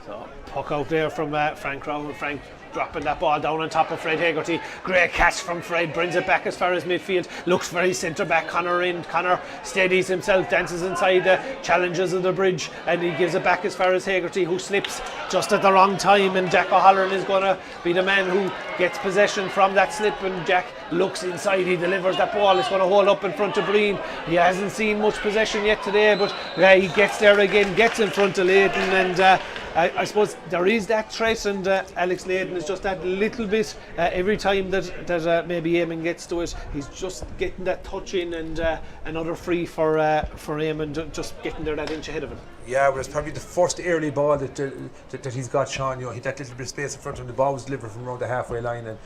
So puck out there from Frank Crowell. Frank dropping that ball down on top of Fred Hegarty. Great catch from Fred, brings it back as far as midfield, looks very centre back. Connor steadies himself, dances inside the challenges of the bridge, and he gives it back as far as Hegarty, who slips just at the wrong time, and Jack O'Halloran is going to be the man who gets possession from that slip, and Jack looks inside, he delivers that ball, it's going to hold up in front of Breen. He hasn't seen much possession yet today, but he gets there again, gets in front of Leighton, and I suppose there is that threat, and Alex Leighton is just that little bit every time that maybe Eamon gets to it, he's just getting that touch in, and another free for Eamon, just getting there that inch ahead of him. Yeah, well, it's probably the first early ball that he's got, Sean. You know, he that little bit of space in front of him, the ball was delivered from around the halfway line, and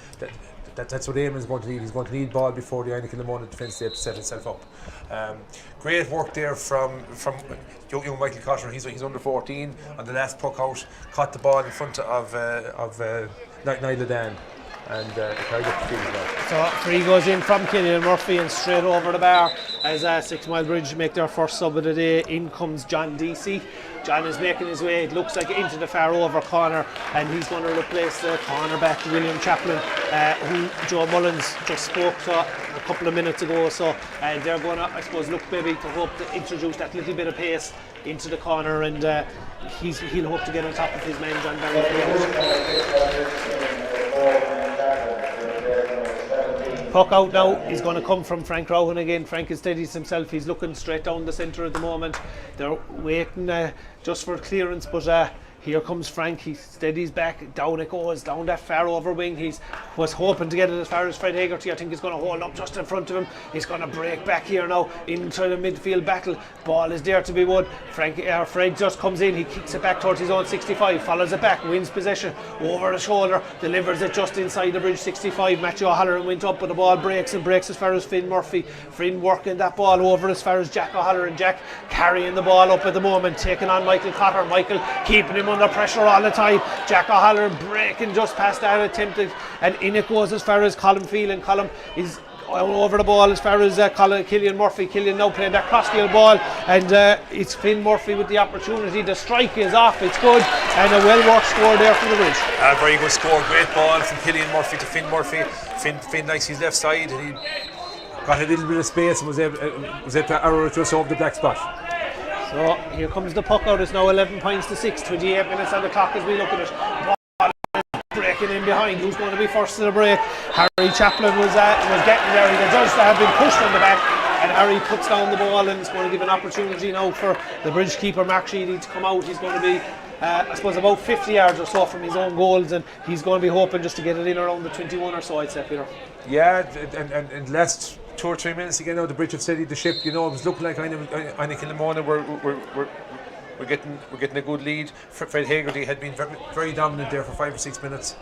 that's what Eamon's going to need. He's going to need ball before the Inagh Kilnamona defence to set itself up. Great work there from young Michael Cotter. He's under 14 on the last puck out, caught the ball in front of Niall Dan, and carried up the field as well. So free goes in from Killian Murphy and straight over the bar as Sixmilebridge make their first sub of the day. In comes John Deasy. John is making his way, it looks like, into the far over corner, and he's going to replace the cornerback William Chaplin, who Joe Mullins just spoke to a couple of minutes ago. So they're going to, I suppose, look maybe to hope to introduce that little bit of pace into the corner, and he'll hope to get on top of his man John Barry. Puck out now is going to come from Frank Rowan again. Frank is steadies himself, he's looking straight down the centre at the moment. They're waiting just for clearance, but here comes Frank, he steadies back, down it goes, down that far over wing. He was hoping to get it as far as Fred Hegarty. I think he's going to hold up just in front of him. He's going to break back here now into the midfield battle. Ball is there to be won. Fred just comes in, he kicks it back towards his own 65, follows it back, wins possession over the shoulder, delivers it just inside the bridge 65. Matthew O'Halloran went up, but the ball breaks as far as Finn Murphy. Finn working that ball over as far as Jack O'Halloran. Jack carrying the ball up at the moment, taking on Michael Cotter. Michael keeping him under pressure all the time. Jack O'Halloran breaking just past that attempted, and in it goes as far as Colm Phelan. Colm is over the ball as far as Killian Murphy. Killian now playing that crossfield ball, and it's Finn Murphy with the opportunity. The strike is off, it's good, and a well worked score there from the bridge. A very good score, great ball from Killian Murphy to Finn Murphy. Finn likes his left side, and he got a little bit of space and was able to arrow it just over the black spot. So here comes the puck out. It's now 11 points to 6, 28 minutes on the clock as we look at it. Ball is breaking in behind. Who's going to be first to the break? Harry Chaplin was getting there. He judged to have been pushed on the back, and Harry puts down the ball, and it's going to give an opportunity now for the bridge keeper Mark Sheedy to come out. He's going to be I suppose about 50 yards or so from his own goals, and he's going to be hoping just to get it in around the 21 or so, I'd say, Peter. Yeah, and last 2 or 3 minutes again now, the bridge have steadied the ship. You know, it was looking like Inagh Kilnamona we're getting a good lead. Fred Hegarty had been very, very dominant there for 5 or 6 minutes.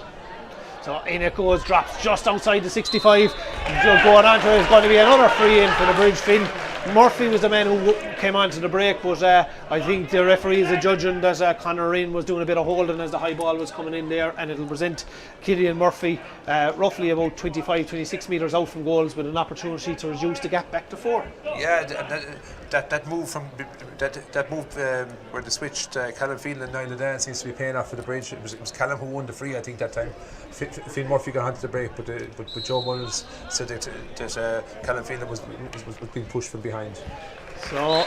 So in it goes, drops just outside the 65. Going on to it is going to be another free in for the bridge. Finn Murphy was the man who came on to the break, but I think the referee is judging that Conor Ryan was doing a bit of holding as the high ball was coming in there, and it'll present Killian Murphy roughly about 25-26 metres out from goals with an opportunity to reduce the gap back to 4. Yeah, that move from that move where they switched Callum Phelan and Niall Dan seems to be paying off for the bridge. It was Callum who won the free, I think, that time. Finn Murphy got onto the break, but Joe Mullins said that Callum Phelan was being pushed from behind. So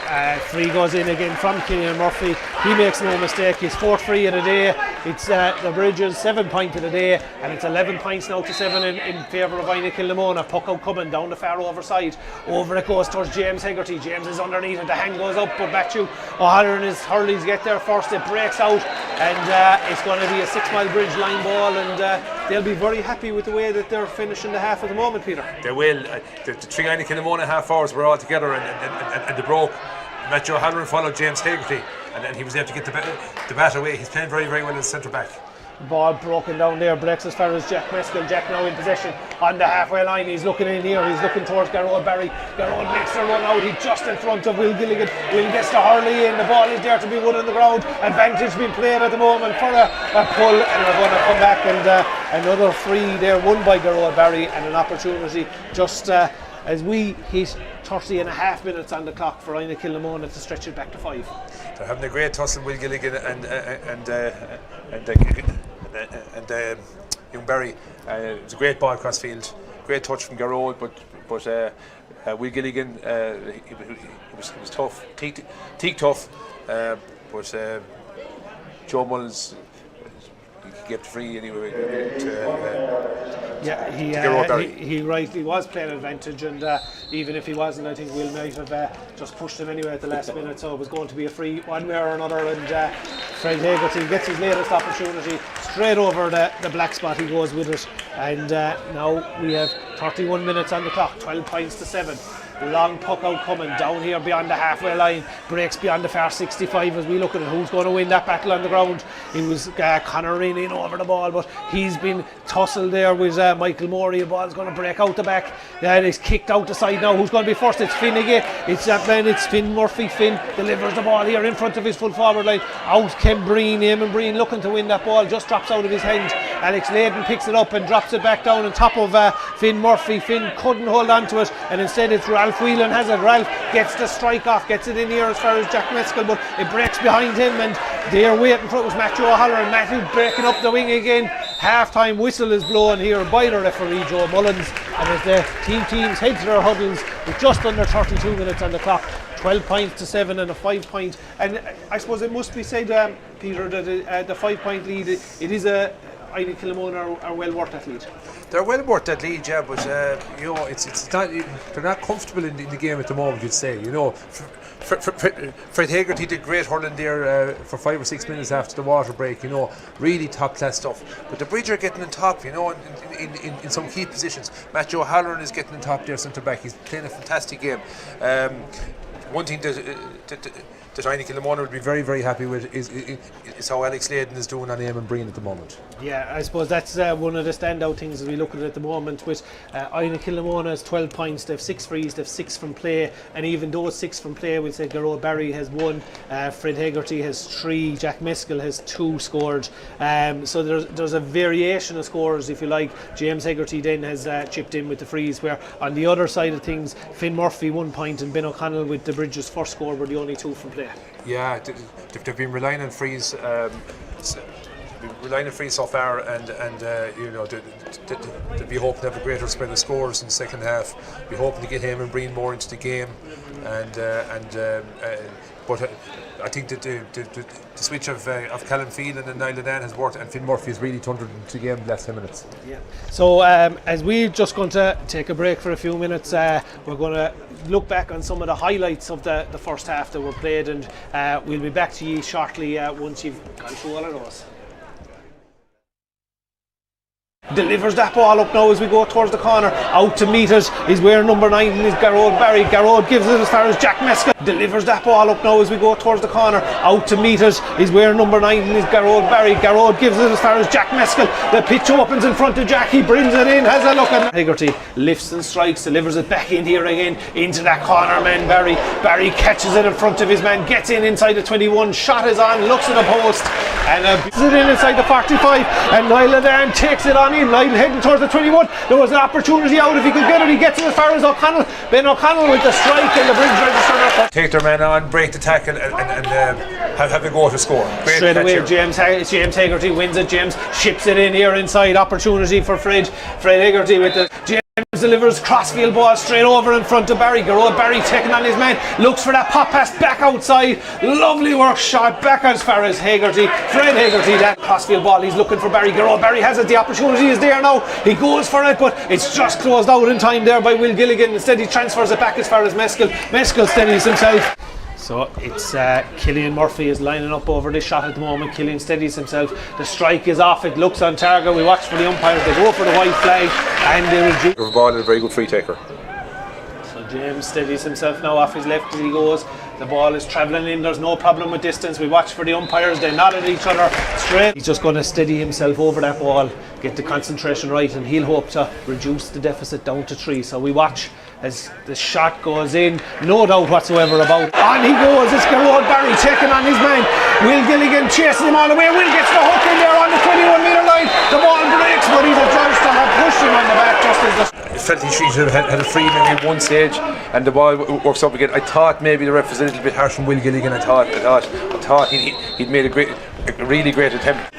free goes in again from Killian Murphy. He makes no mistake, his 4th free of the day. It's the Bridges 7 point of the day, and it's 11 points now to 7 in favour of Inagh Kilnamona. Puck out coming down the far overside. Over it goes towards James Hegarty. James is underneath it, the hand goes up, but back to O'Halloran and his hurleys get there first. It breaks out, and it's going to be a Sixmilebridge line ball, and they'll be very happy with the way that they're finishing the half at the moment, Peter. They will. The 3 Inagh Kilnamona half hours were all together, and they broke. Matthew O'Halloran followed James Hegarty, and then he was able to get the bat away. He's playing very, very well as centre back. Ball broken down there, breaks as far as Jack Meskel. Jack now in possession on the halfway line. He's looking in here, he's looking towards Garrod Barry. Garrod makes the run out, he's just in front of Will Gilligan. Will gets the hurley in, the ball is there to be won on the ground. Advantage being played at the moment for a pull, and we're going to come back, and another free there won by Garrod Barry, and an opportunity just as we hit 30 and a half minutes on the clock for Inagh Kilnamona to stretch it back to 5. They're having a great tussle, Will Gilligan and young Barry. It was a great ball across field, great touch from Garrod, but Will Gilligan, he was tough, teak tough, but Joe Mullins, he could get free anyway. He rightly was playing advantage, and even if he wasn't, I think Will might have just pushed him anyway at the last minute, so it was going to be a free one way or another, and Fred Hagerty gets his latest opportunity, straight over the black spot he goes with it, and now we have 31 minutes on the clock, 12 points to 7. Long puck out coming down here beyond the halfway line, breaks beyond the far 65 as we look at it. Who's going to win that battle on the ground? It was Conor in over the ball, but he's been tussled there with Michael Morey. The ball's going to break out the back. It's kicked out the side now. Who's going to be first? It's Finn again. It's that man, it's Finn Murphy. Finn delivers the ball here in front of his full forward line. Out came Breen, Eamon Breen looking to win that ball, just drops out of his hand. Alex Layden picks it up and drops it back down on top of Finn Murphy. Finn couldn't hold on to it, and instead it's Ralph Whelan has it. Ralph gets the strike off, gets it in here as far as Jack Mescal, but it breaks behind him, and they're waiting for it. Was Matthew O'Halloran. Matthew breaking up the wing again. Half-time whistle is blown here by the referee Joe Mullins, and as the teams head to their huddles with just under 32 minutes on the clock, 12 points to 7 and a 5 point. And I suppose it must be said, Peter, that the 5 point lead, it is Inagh Kilnamona are well worth that lead. They're well worth that lead, yeah, but it's not, they're not comfortable in the game at the moment, you'd say. Fred Hagerty did great hurling there for 5 or 6 minutes after the water break, really top class stuff. But the Bridge are getting on top, in some key positions. Matthew O'Halloran is getting on top there, centre back. He's playing a fantastic game. One thing that Inagh Kilnamona would be very, very happy with is how Alex Layden is doing on Eamon Breen at the moment. Yeah, I suppose that's one of the standout things as we look at it at the moment. With Inagh Kilnamona has 12 points, they have 6 frees, they have 6 from play, and even those 6 from play, we'll say Garrod Barry has 1, Fred Hagerty has 3, Jack Mescal has 2 scored. So there's a variation of scores, if you like. James Hagerty then has chipped in with the frees, where on the other side of things, Finn Murphy 1 point and Ben O'Connell with the Bridges' first score were the only 2 from play. Yeah, they've been relying on frees. So far, and they'll be hoping to have a greater spread of scores in the second half. Be hoping to get Eamon Breen more into the game, but I think that the switch of Callum Phelan and Niall Ladan has worked, and Finn Murphy has really turned into the game the last 10 minutes. Yeah. So as we're just going to take a break for a few minutes, we're going to look back on some of the highlights of the first half that were played, and we'll be back to you shortly once you've gone through all of those. Delivers that ball up now as we go towards the corner. Out to meet it is where number 9 is Garrod Barry. Garrod gives it as far as Jack Mescal. Delivers that ball up now as we go towards the corner. Out to meet it is where number 9 is Garrod Barry. Garrod gives it as far as Jack Mescal. The pitch opens in front of Jack. He brings it in. Has a look at Hagerty. Lifts and strikes. Delivers it back in here again into that corner man Barry. Barry catches it in front of his man. Gets in inside the 21. Shot is on. Looks at the post. And puts it in inside the 45. And Niall Ladan takes it on in. Niall heading towards the 21. There was an opportunity out if he could get it. He gets it as far as O'Connell. Ben O'Connell with the strike, and the Bridge registered. Take their man on, break the tackle, and have a go to score. Great straight away, James Hagerty wins it. James ships it in here inside. Opportunity for Fred Hagerty with the James delivers crossfield ball straight over in front of Barry. Garrod Barry taking on his man, looks for that pop pass back outside. Lovely work shot back as far as Hagerty. Fred Hagerty, that crossfield ball, he's looking for Barry. Garrod Barry has it, the opportunity is there now. He goes for it, but it's just closed out in time there by Will Gilligan. Instead he transfers it back as far as Mescal. Mescal steadies himself. So it's Killian Murphy is lining up over this shot at the moment. Killian steadies himself. The strike is off. It looks on target. We watch for the umpires. They go for the white flag, and they reduce. The ball is a very good free taker. So James steadies himself now off his left as he goes. The ball is travelling in. There's no problem with distance. We watch for the umpires. They nod at each other straight. He's just going to steady himself over that ball, get the concentration right, and he'll hope to reduce the deficit down to 3. So we watch as the shot goes in, no doubt whatsoever about. On he goes, it's Garrod Barry taking on his man. Will Gilligan chasing him all the way. Will gets the hook in there on the 21 metre line. The ball breaks, but he's a drive to have pushed him on the back just as the... It felt he should have had a free maybe at one stage, and the ball works up again. I thought maybe the ref was a little bit harsh on Will Gilligan. I thought he'd made a really great attempt.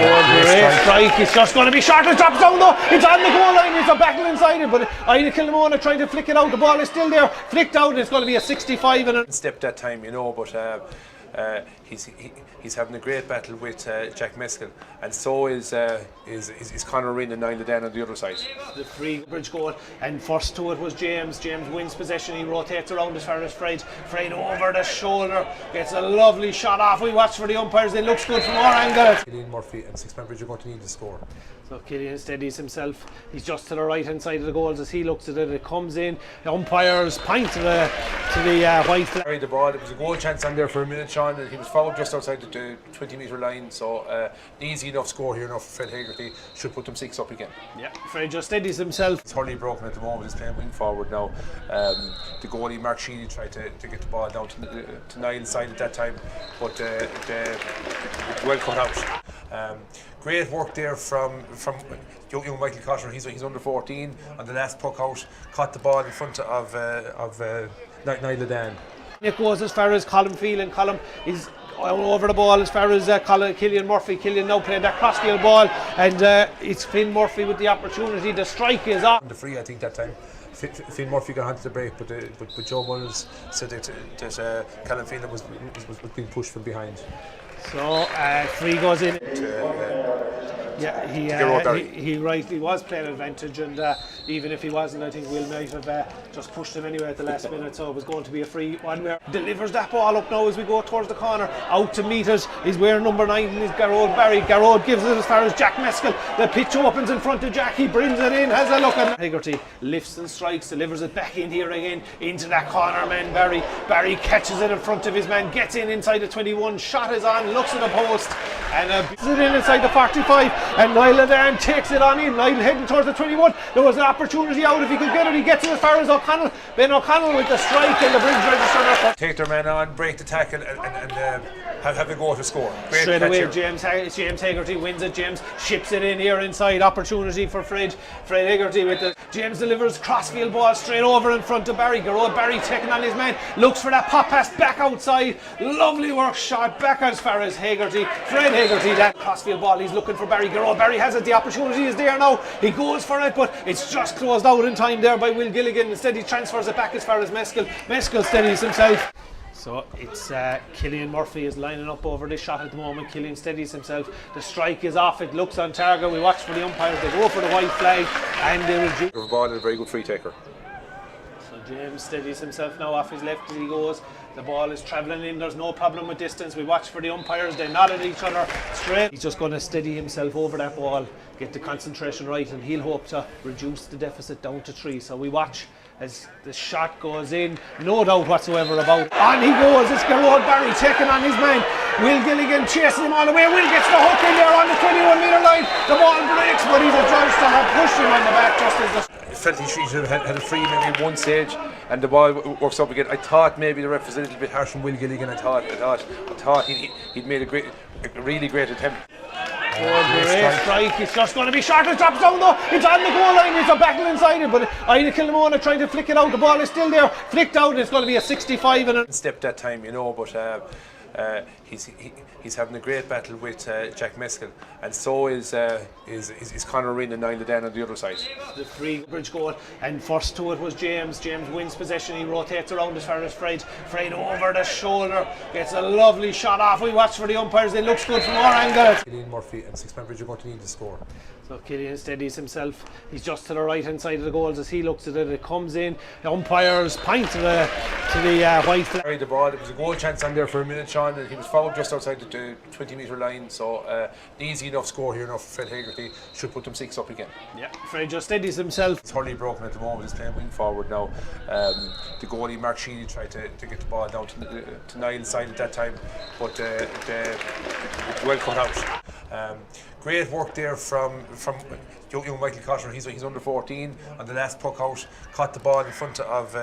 Great strike. It's just going to be short. It drops down though. It's on the goal line. It's a battle inside it, but Inagh Kilnamona trying to flick it out. The ball is still there, flicked out. It's going to be a 65 and a Step that time, but he's having a great battle with Jack Meskel, and so is Conor Rinn and Niall Dan on the other side. the free bridge goal, and first to it was James. James wins possession. He rotates around as far as Fred. Fred over the shoulder gets a lovely shot off. We watch for the umpires. It looks good from our angle. Killian Murphy and Sixmilebridge are going to need to score. So Killian steadies himself. He's just to the right hand side of the goals as he looks at it. It comes in. The umpires point to the white flag. The ball. There was a goal chance on there for a minute, Sean, and he was fouled just outside the 20-metre line. So an easy enough score here now for Fred Haggerty. Should put them 6 up again. Yeah, Fred just steadies himself. It's hardly broken at the moment. He's playing wing forward now. The goalie Mark Sheedy tried to get the ball down to Niall's side at that time, but well cut out. Great work there from young Michael Cotter. He's under 14 on the last puck out. Caught the ball in front of Niall Dan. It goes as far as Colin Phelan. Colin is over the ball as far as Killian Murphy. Killian now playing that crossfield ball, and it's Finn Murphy with the opportunity. The strike is on. The free, I think, that time. Finn Murphy got onto the break, but Joe Mullins said that Colin Phelan was being pushed from behind. So free goes in. Yeah, he rightly was playing advantage, and even if he wasn't, I think Will might have just pushed him anyway at the last minute. So it was going to be a free one. Where delivers that ball up now as we go towards the corner. Out to meet it is wearing number 9, is Garrod Barry. Garrod gives it as far as Jack Meskel. The pitch opens in front of Jack. He brings it in, has a look at Haggerty, lifts and strikes, delivers it back in here again into that corner man. Barry catches it in front of his man, gets in inside the 21. Shot is on, looks at the post, and puts it in inside the 45. And Niall Dan takes it on in. Niall heading towards the 21. There was an opportunity out if he could get it. He gets it as far as O'Connell. Ben O'Connell with the strike, and the bridge register. Take their man on, break the tackle, and have a go to score. Great straight away, here. James Haggerty wins it. James ships it in here inside. Opportunity for Fred Haggerty with the James delivers crossfield ball straight over in front of Barry. Garrod Barry taking on his man. Looks for that pop pass back outside. Lovely work shot back as far as Haggerty. Fred Haggerty, that crossfield ball. He's looking for Barry. Garrod Barry has it. The opportunity is there now. He goes for it, but it's just closed out in time there by Will Gilligan. Instead, he transfers it back as far as Meskel. Meskel steadies himself. So it's Killian Murphy is lining up over this shot at the moment. Killian steadies himself. The strike is off. It looks on target. We watch for the umpires. They go for the white flag, and they reduce. The ball is a very good free taker. So James steadies himself now off his left as he goes. The ball is travelling in. There's no problem with distance. We watch for the umpires. They nod at each other straight. He's just going to steady himself over that ball, get the concentration right, and he'll hope to reduce the deficit down to 3. So we watch as the shot goes in, no doubt whatsoever about it. On he goes. It's Garrod Barry taking on his man. Will Gilligan chasing him all the way. Will gets the hook in there on the 21-metre line. The ball breaks, but he's a judge to have pushed him on the back just as the Felt he should have had a free maybe at one stage, and the ball works up again. I thought maybe the ref was a little bit harsh on Will Gilligan. I thought he'd made a really great attempt. Great strike. It's just going to be short. It drops down though. It's on the goal line. It's a battle inside it, but Inagh Kilnamona trying to flick it out. The ball is still there, flicked out. It's going to be a 65 and a Step that time, but he's having a great battle with Jack Meskel, and so is Conor Rinn and Niall Dan on the other side. the free bridge goal, and first to it was James. James wins possession. He rotates around as far as Fred over the shoulder gets a lovely shot off. We watch for the umpires. It looks good from our angle. Killian Murphy and Sixmilebridge are going to need to score. So Killian steadies himself. He's just to the right hand side of the goals as he looks at it. It comes in. The umpires point to the white flag. The ball. There was a goal chance on there for a minute, Sean, and he was fouled just outside the 20-metre line. So an easy enough score here now for Fred Haggerty. Should put them 6 up again. Yeah, Fred just steadies himself. It's hardly broken at the moment. He's playing wing forward now. The goalie Mark Sheedy tried to get the ball down to Niall's side at that time, but well cut out. Great work there from young Michael Cotter. He's under 14 on the last puck out. Caught the ball in front of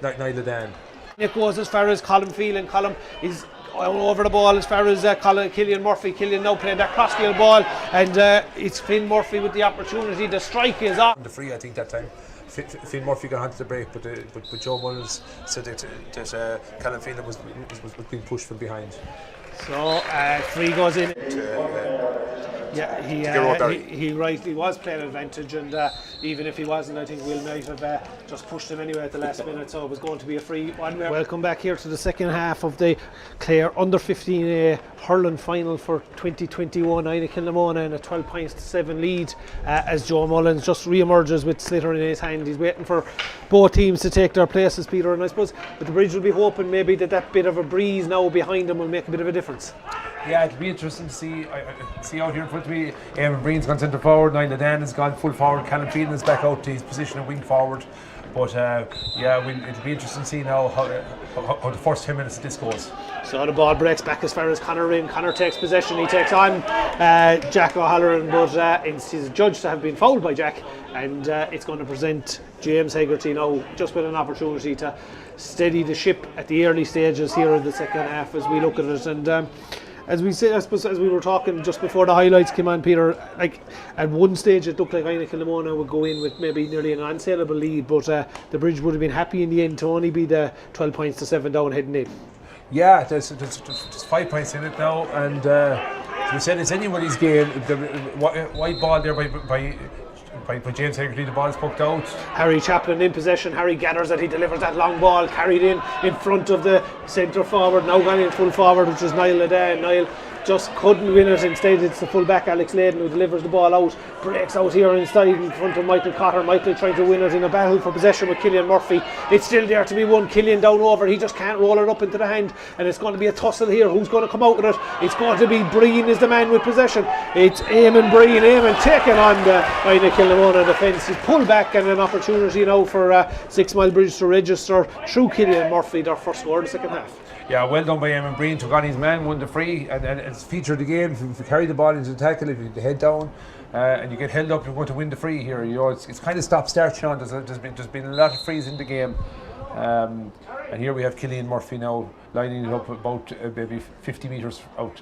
Niall Dan. It goes as far as Colin Phelan. Colin is over the ball as far as Killian Murphy. Killian now playing that crossfield ball, and it's Finn Murphy with the opportunity. The strike is on. The free, I think, that time. Finn Murphy got onto the break, but Joe Mullins said that Colin Phelan was being pushed from behind. So free goes in. Yeah, he rightly was playing advantage, and even if he wasn't, I think Will might have just pushed him anyway at the last minute, so it was going to be a free one. Welcome back here to the second half of the Clare Under 15A Hurling Final for 2021. Inagh Kilnamona in a 12 points to 7 lead as Joe Mullins just re-emerges with Sliotar in his hand. He's waiting for both teams to take their places, Peter, and I suppose but the Bridge will be hoping maybe that bit of a breeze now behind them will make a bit of a difference. Yeah, it'll be interesting to see. I see out here in front of me, Eamon Breen's gone centre forward, Niall Dan has gone full forward, Callum Phelan is back out to his position of wing forward. But it'll be interesting to see now how the first 10 minutes of this goes. So the ball breaks back as far as Conor in. Conor takes possession, he takes on Jack O'Halloran, but he's judged to have been fouled by Jack, and it's going to present James Hegarty now just with an opportunity to steady the ship at the early stages here in the second half as we look at it. And as we say, I suppose, as we were talking just before the highlights came on, Peter, like at one stage it looked like Inagh Kilnamona would go in with maybe nearly an unsaleable lead, but the Bridge would have been happy in the end to only be the 12 points to 7 down heading in. Yeah, there's 5 points in it now, and as we said, it's anybody's game. The white ball there by James Hegarty, the ball is poked out. Harry Chaplin in possession. Harry gathers it, he delivers that long ball, carried in front of the centre forward, now gone in full forward, which is Niall Ladan. Niall just couldn't win it. Instead it's the full back Alex Layden who delivers the ball out, breaks out here inside in front of Michael Cotter. Michael trying to win it in a battle for possession with Killian Murphy. It's still there to be won. Killian down over, he just can't roll it up into the hand, and it's going to be a tussle here. Who's going to come out with it? It's going to be Breen is the man with possession. It's Eamon Breen. Eamon taking on the Inagh Kilnamona defence. He's pulled back, and an opportunity now for Sixmilebridge to register through Killian Murphy their first score in the second half. Yeah, well done by Eamon Breen. Took on his man, won the free, and it's featured the game. If you carry the ball into the tackle, if you head down and you get held up, you're going to win the free here. You know, it's kind of stop-start, Sean. There's been a lot of frees in the game, and here we have Killian Murphy now lining it up about maybe 50 metres out.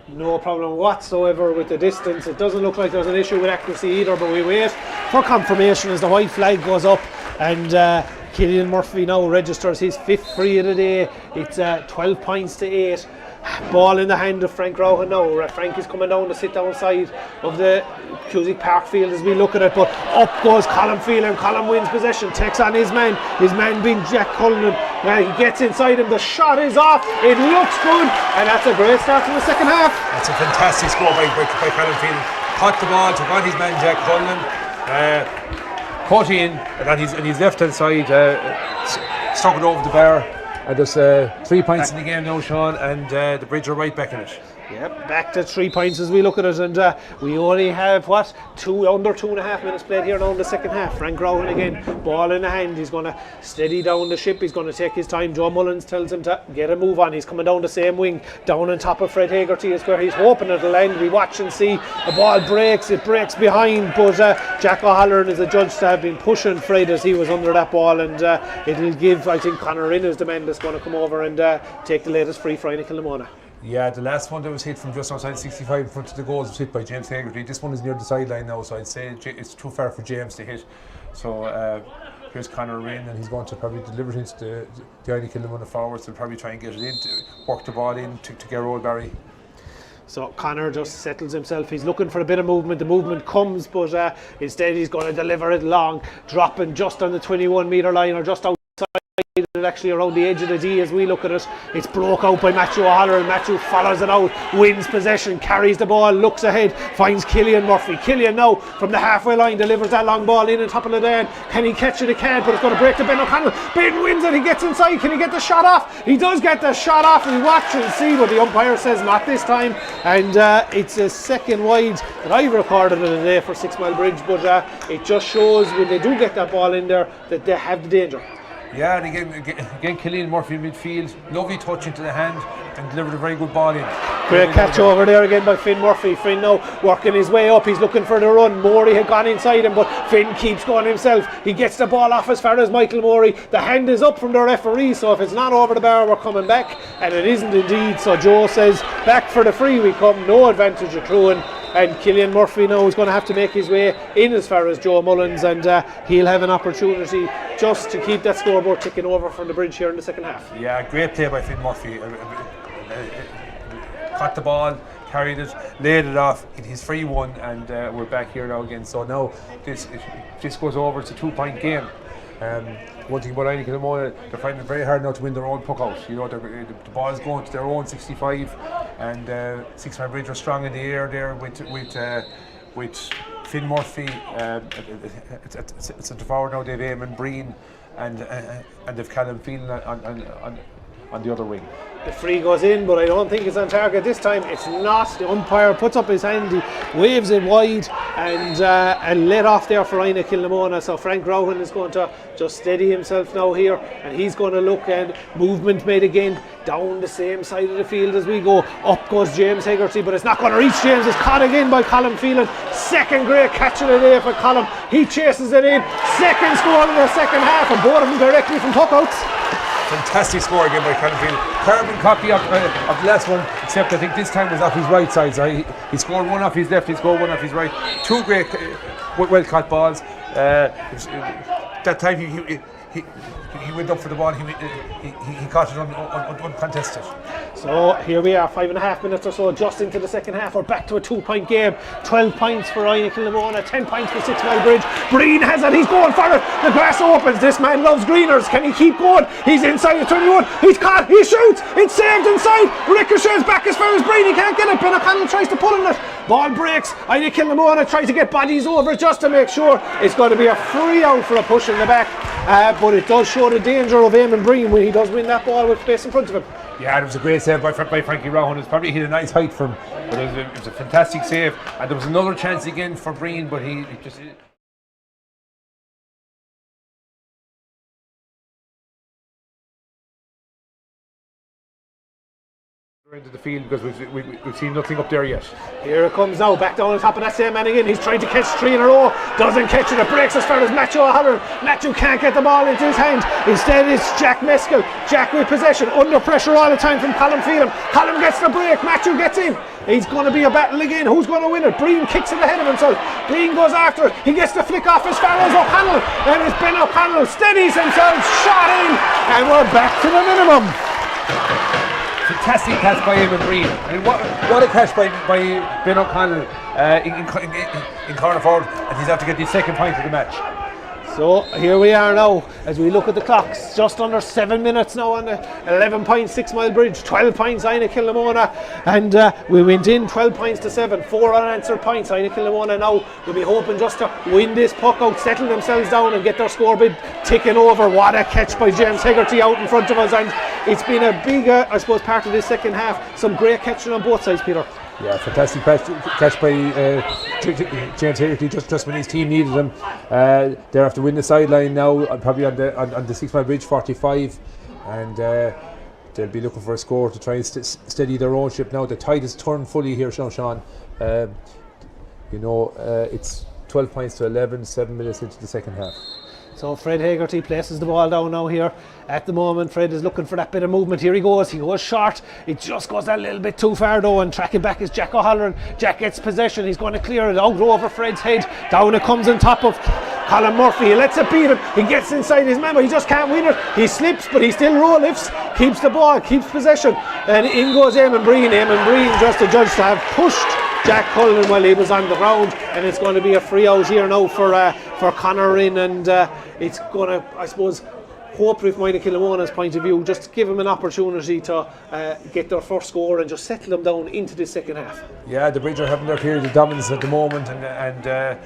No problem whatsoever with the distance. It doesn't look like there's an issue with accuracy either, but we wait for confirmation as the white flag goes up, and Killian Murphy now registers his 5th free of the day. It's 12 points to 8. Ball in the hand of Frank Rowan now. Frank is coming down the sit down side of the Cusack Park field as we look at it, but up goes Colin Phelan. Colin wins possession, takes on his man being Jack Cullinan. He gets inside him, the shot is off, it looks good, and that's a great start to the second half. That's a fantastic score by Colin Phelan. Caught the ball, took on his man Jack Cullinan, caught in, and on his left hand side stuck it over the bar. And there's 3 points in the game now, Sean, and the Bridge are right back in it. Yep, back to 3 points as we look at it, and we only have under 2.5 minutes played here now in the second half. Frank Rowan again, ball in the hand. He's going to steady down the ship. He's going to take his time. Joe Mullins tells him to get a move on. He's coming down the same wing, down on top of Fred Hegarty is where he's hoping it'll land. We watch and see the ball breaks. It breaks behind, but Jack O'Halloran is adjudged to have been pushing Fred as he was under that ball, and it'll give, I think, Conor in as the man that's going to come over and take the latest free for Inagh Kilnamona. Yeah, the last one that was hit from just outside 65 in front of the goals was hit by James Hegarty. This one is near the sideline now, so I'd say it's too far for James to hit. So here's Conor in, and he's going to probably deliver it into the Inagh Kilnamona forwards. They'll probably try and get it in, to work the ball in to Gerald Barry. So Conor just settles himself. He's looking for a bit of movement. The movement comes, but instead he's going to deliver it long, dropping just on the 21 metre line or just outside. Actually around the edge of the D as we look at it. It's broke out by Matthew O'Halloran. Matthew follows it out, wins possession, carries the ball, looks ahead, finds Killian Murphy. Killian now from the halfway line delivers that long ball in on top of Ladan. Can he catch it? He can't, but it's going to break to Ben O'Connell. Ben wins it, he gets inside. Can he get the shot off? He does get the shot off. We watch and see, but the umpire says not this time, and it's a second wide that I've recorded of the day for Sixmilebridge, but it just shows when they do get that ball in there that they have the danger. Yeah, and again Killian Murphy in midfield, lovely touch into the hand and delivered a very good ball in. Great catch over there again by Finn Murphy. Finn now working his way up, he's looking for the run. Morey had gone inside him, but Finn keeps going himself. He gets the ball off as far as Michael Morey. The hand is up from the referee, so if it's not over the bar we're coming back, and it isn't indeed, so Joe says back for the free we come, no advantage accruing. And Killian Murphy now is going to have to make his way in as far as Joe Mullins, and he'll have an opportunity just to keep that scoreboard ticking over from the Bridge here in the second half. Yeah, great play by Finn Murphy. Caught the ball, carried it, laid it off, hit his free one, and we're back here now again. So now this goes over, it's a 2-point game. One thing about Inagh Kilnamona, they're finding it very hard now to win their own puck out. You know, the ball is going to their own 65, and Sixmilebridge are strong in the air there with Finn Murphy. It's a forward now. They've Eamon Breen and they've Callum Phelan on the other wing. The free goes in, but I don't think it's on target this time. It's not. The umpire puts up his hand, he waves it wide, and let off there for Inagh Kilnamona. So Frank Rowan is going to just steady himself now here, and he's going to look, and movement made again down the same side of the field as we go. Up goes James Hegarty, but it's not going to reach James. It's caught again by Colin Phelan. Second great catch of the day for Colin. He chases it in. Second score in the second half, and both of them directly from puckouts. Fantastic score again by Callum Phelan. Carbon copy of the last one, except I think this time was off his right side. So he scored one off his left, he scored one off his right. Two great, well caught balls. That time he went up for the ball. He caught it uncontested. So here we are, 5.5 minutes or so just into the second half. We're back to a 2-point game. 12 points for Inagh Kilnamona, 10 points for Sixmilebridge. Breen has it, he's going for it. The grass opens, this man loves greeners. Can he keep going? He's inside the 21, he's caught, he shoots, it's saved inside. Ricochets back as far as Breen, he can't get it. Ben O'Connell tries to pull on it. Ball breaks, Inagh Kilnamona tries to get bodies over just to make sure. It's going to be a free out for a push in the back. But it does show the danger of Eamon Breen when he does win that ball with space in front of him. Yeah, it was a great save by Frankie Rowan. It's probably hit a nice height from, but it was a fantastic save. And there was another chance again for Breen, but he just. Into the field because we've seen nothing up there yet. Here it comes now, back down on top of that same man again. He's trying to catch 3 in a row, doesn't catch it. It breaks as far as Matthew O'Halloran. Matthew can't get the ball into his hand. Instead it's Jack Meskel. Jack with possession, under pressure all the time from Colin Phelan. Colin gets the break, Matthew gets in. It's going to be a battle again. Who's going to win it? Breen kicks it ahead of himself. Breen goes after it. He gets the flick off as far as O'Connell. And it's Ben O'Connell steadies himself, shot in, and we're back to the minimum. Fantastic catch by Eamon Breen. I mean, what a catch by Ben O'Connell in corner forward, and he's out to get the second point of the match. So here we are now as we look at the clocks, just under 7 minutes now on the 11 points Sixmilebridge, 12 points Inagh Kilnamona, and we went in 12 points to 7, 4 unanswered points. Inagh Kilnamona now will be hoping just to win this puck out, settle themselves down and get their score bid ticking over. What a catch by James Hegarty out in front of us, and it's been a big I suppose part of this second half. Some great catching on both sides, Peter. Yeah, fantastic catch by James Hegarty just when his team needed him. They're after win the sideline now, probably on the Sixmilebridge 45, and they'll be looking for a score to try and steady their own ship now. The tide has turned fully here, Sean. It's 12 points to 11, 7 minutes into the second half. So Fred Hegarty places the ball down now here. At the moment, Fred is looking for that bit of movement. Here he goes short. It just goes that little bit too far though, and tracking back is Jack O'Halloran. Jack gets possession. He's going to clear it out over Fred's head. Down it comes on top of Colin Murphy. He lets it beat him. He gets inside his man, but he just can't win it. He slips, but he still roll lifts, keeps the ball, keeps possession. And in goes Eamon Breen. Eamon Breen just adjudged to have pushed Jack Cullen while he was on the ground, and it's going to be a free out here now for Conor in, and it's going to, I suppose, hopefully from Inagh Kilnamona's point of view, just give them an opportunity to get their first score and just settle them down into the second half. Yeah, the Bridge are having their period of dominance at the moment, and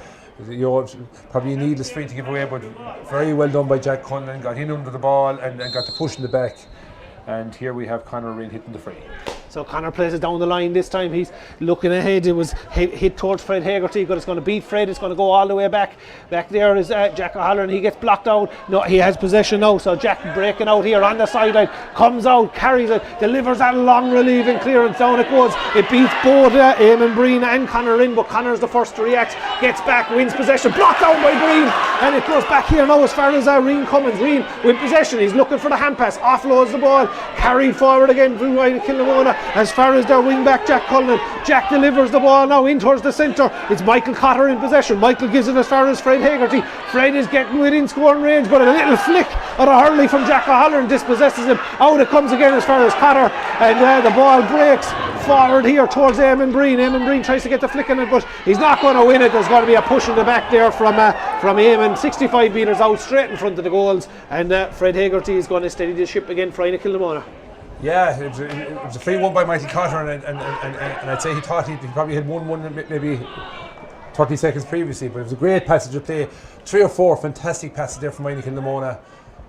probably a needless free to give away, but very well done by Jack Cullen. Got in under the ball and got the push in the back, and here we have Conor in hitting the free. So Conor plays it down the line this time. He's looking ahead. It was hit towards Fred Hegarty, but it's going to beat Fred. It's going to go all the way back. Back there is Jack O'Halloran. He gets blocked out. No, he has possession now. So Jack breaking out here on the sideline, comes out, carries it, delivers that long relieving clearance. Down it goes. It beats both Eamon Breen and Conor in, but Conor's the first to react. Gets back, wins possession, blocked out by Breen, and it goes back here now as far as Rian Cummins. Rian with possession. He's looking for the hand pass, offloads the ball, carried forward again through Inagh Kilnamona. as far as their wing back Jack Cullen. Jack delivers the ball now in towards the centre. It's Michael Cotter in possession. Michael gives it as far as Fred Hegarty. Fred is getting within scoring range, but a little flick of a hurley from Jack O'Halloran dispossesses him. Out it comes again as far as Cotter, and the ball breaks forward here towards Eamon Breen. Eamon Breen tries to get the flick in it, but he's not going to win it. There's going to be a push in the back there from Eamon, 65 metres out straight in front of the goals, and Fred Hegarty is going to steady the ship again for Inagh Kilnamona. Yeah, it was a free one by Michael Cotter, and I'd say he thought he probably had won one maybe 30 seconds previously, but it was a great passage of play. 3 or 4 fantastic passes there from Inagh Kilnamona,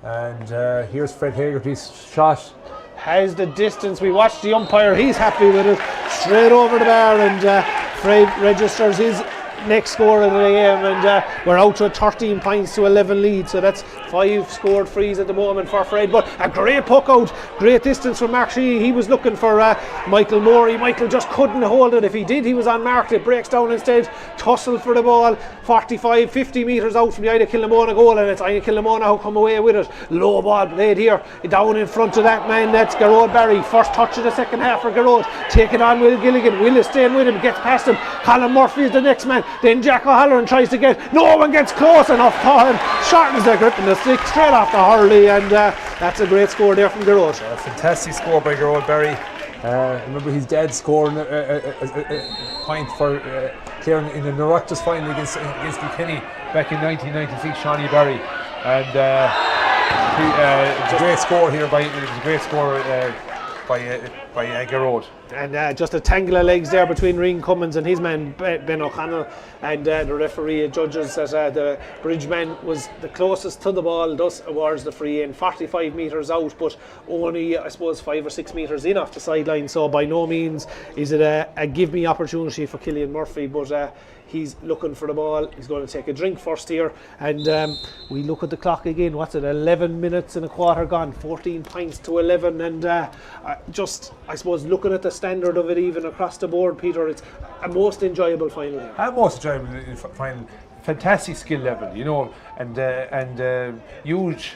and here's Fred Hegarty's shot. Has the distance. We watched the umpire, he's happy with it, straight over the bar, and Fred registers his next score of the game, and we're out to a 13 points to 11 lead, so that's 5 scored frees at the moment for Fred. But a great puck out, great distance from Mark Sheehy. He was looking for Michael Morey. Michael just couldn't hold it. If he did, he was unmarked. It breaks down instead, tussle for the ball 45-50 metres out from the Inagh Kilnamona goal, and it's Inagh Kilnamona who come away with it. Low ball played here down in front of that man, that's Garrod Barry. First touch of the second half for Garrod, taking on Will Gilligan. Will is staying with him, gets past him. Colin Murphy is the next man, then Jack O'Halloran tries to get, no one gets close enough to him, shortens the grip in the stick straight off the hurley, and that's a great score there from Garrod. A fantastic score by Garrod Barry. Remember his dad scoring a point for Clare in the Oireachtas final against Kilkenny back in 1996, Shawnee Barry, and it's a great score here by Garrod. And just a tangle of legs there between Rian Cummins and his man Ben O'Connell, and the referee judges that the bridgeman was the closest to the ball, thus awards the free in 45 metres out, but only I suppose 5 or 6 metres in off the sideline, so by no means is it a give me opportunity for Cillian Murphy, but he's looking for the ball. He's going to take a drink first here, and we look at the clock again. What's it, 11 minutes and a quarter gone, 14 points to 11, and just I suppose looking at the standard of it even across the board, Peter, it's a most enjoyable final here. A most enjoyable final, fantastic skill level, you know, and huge.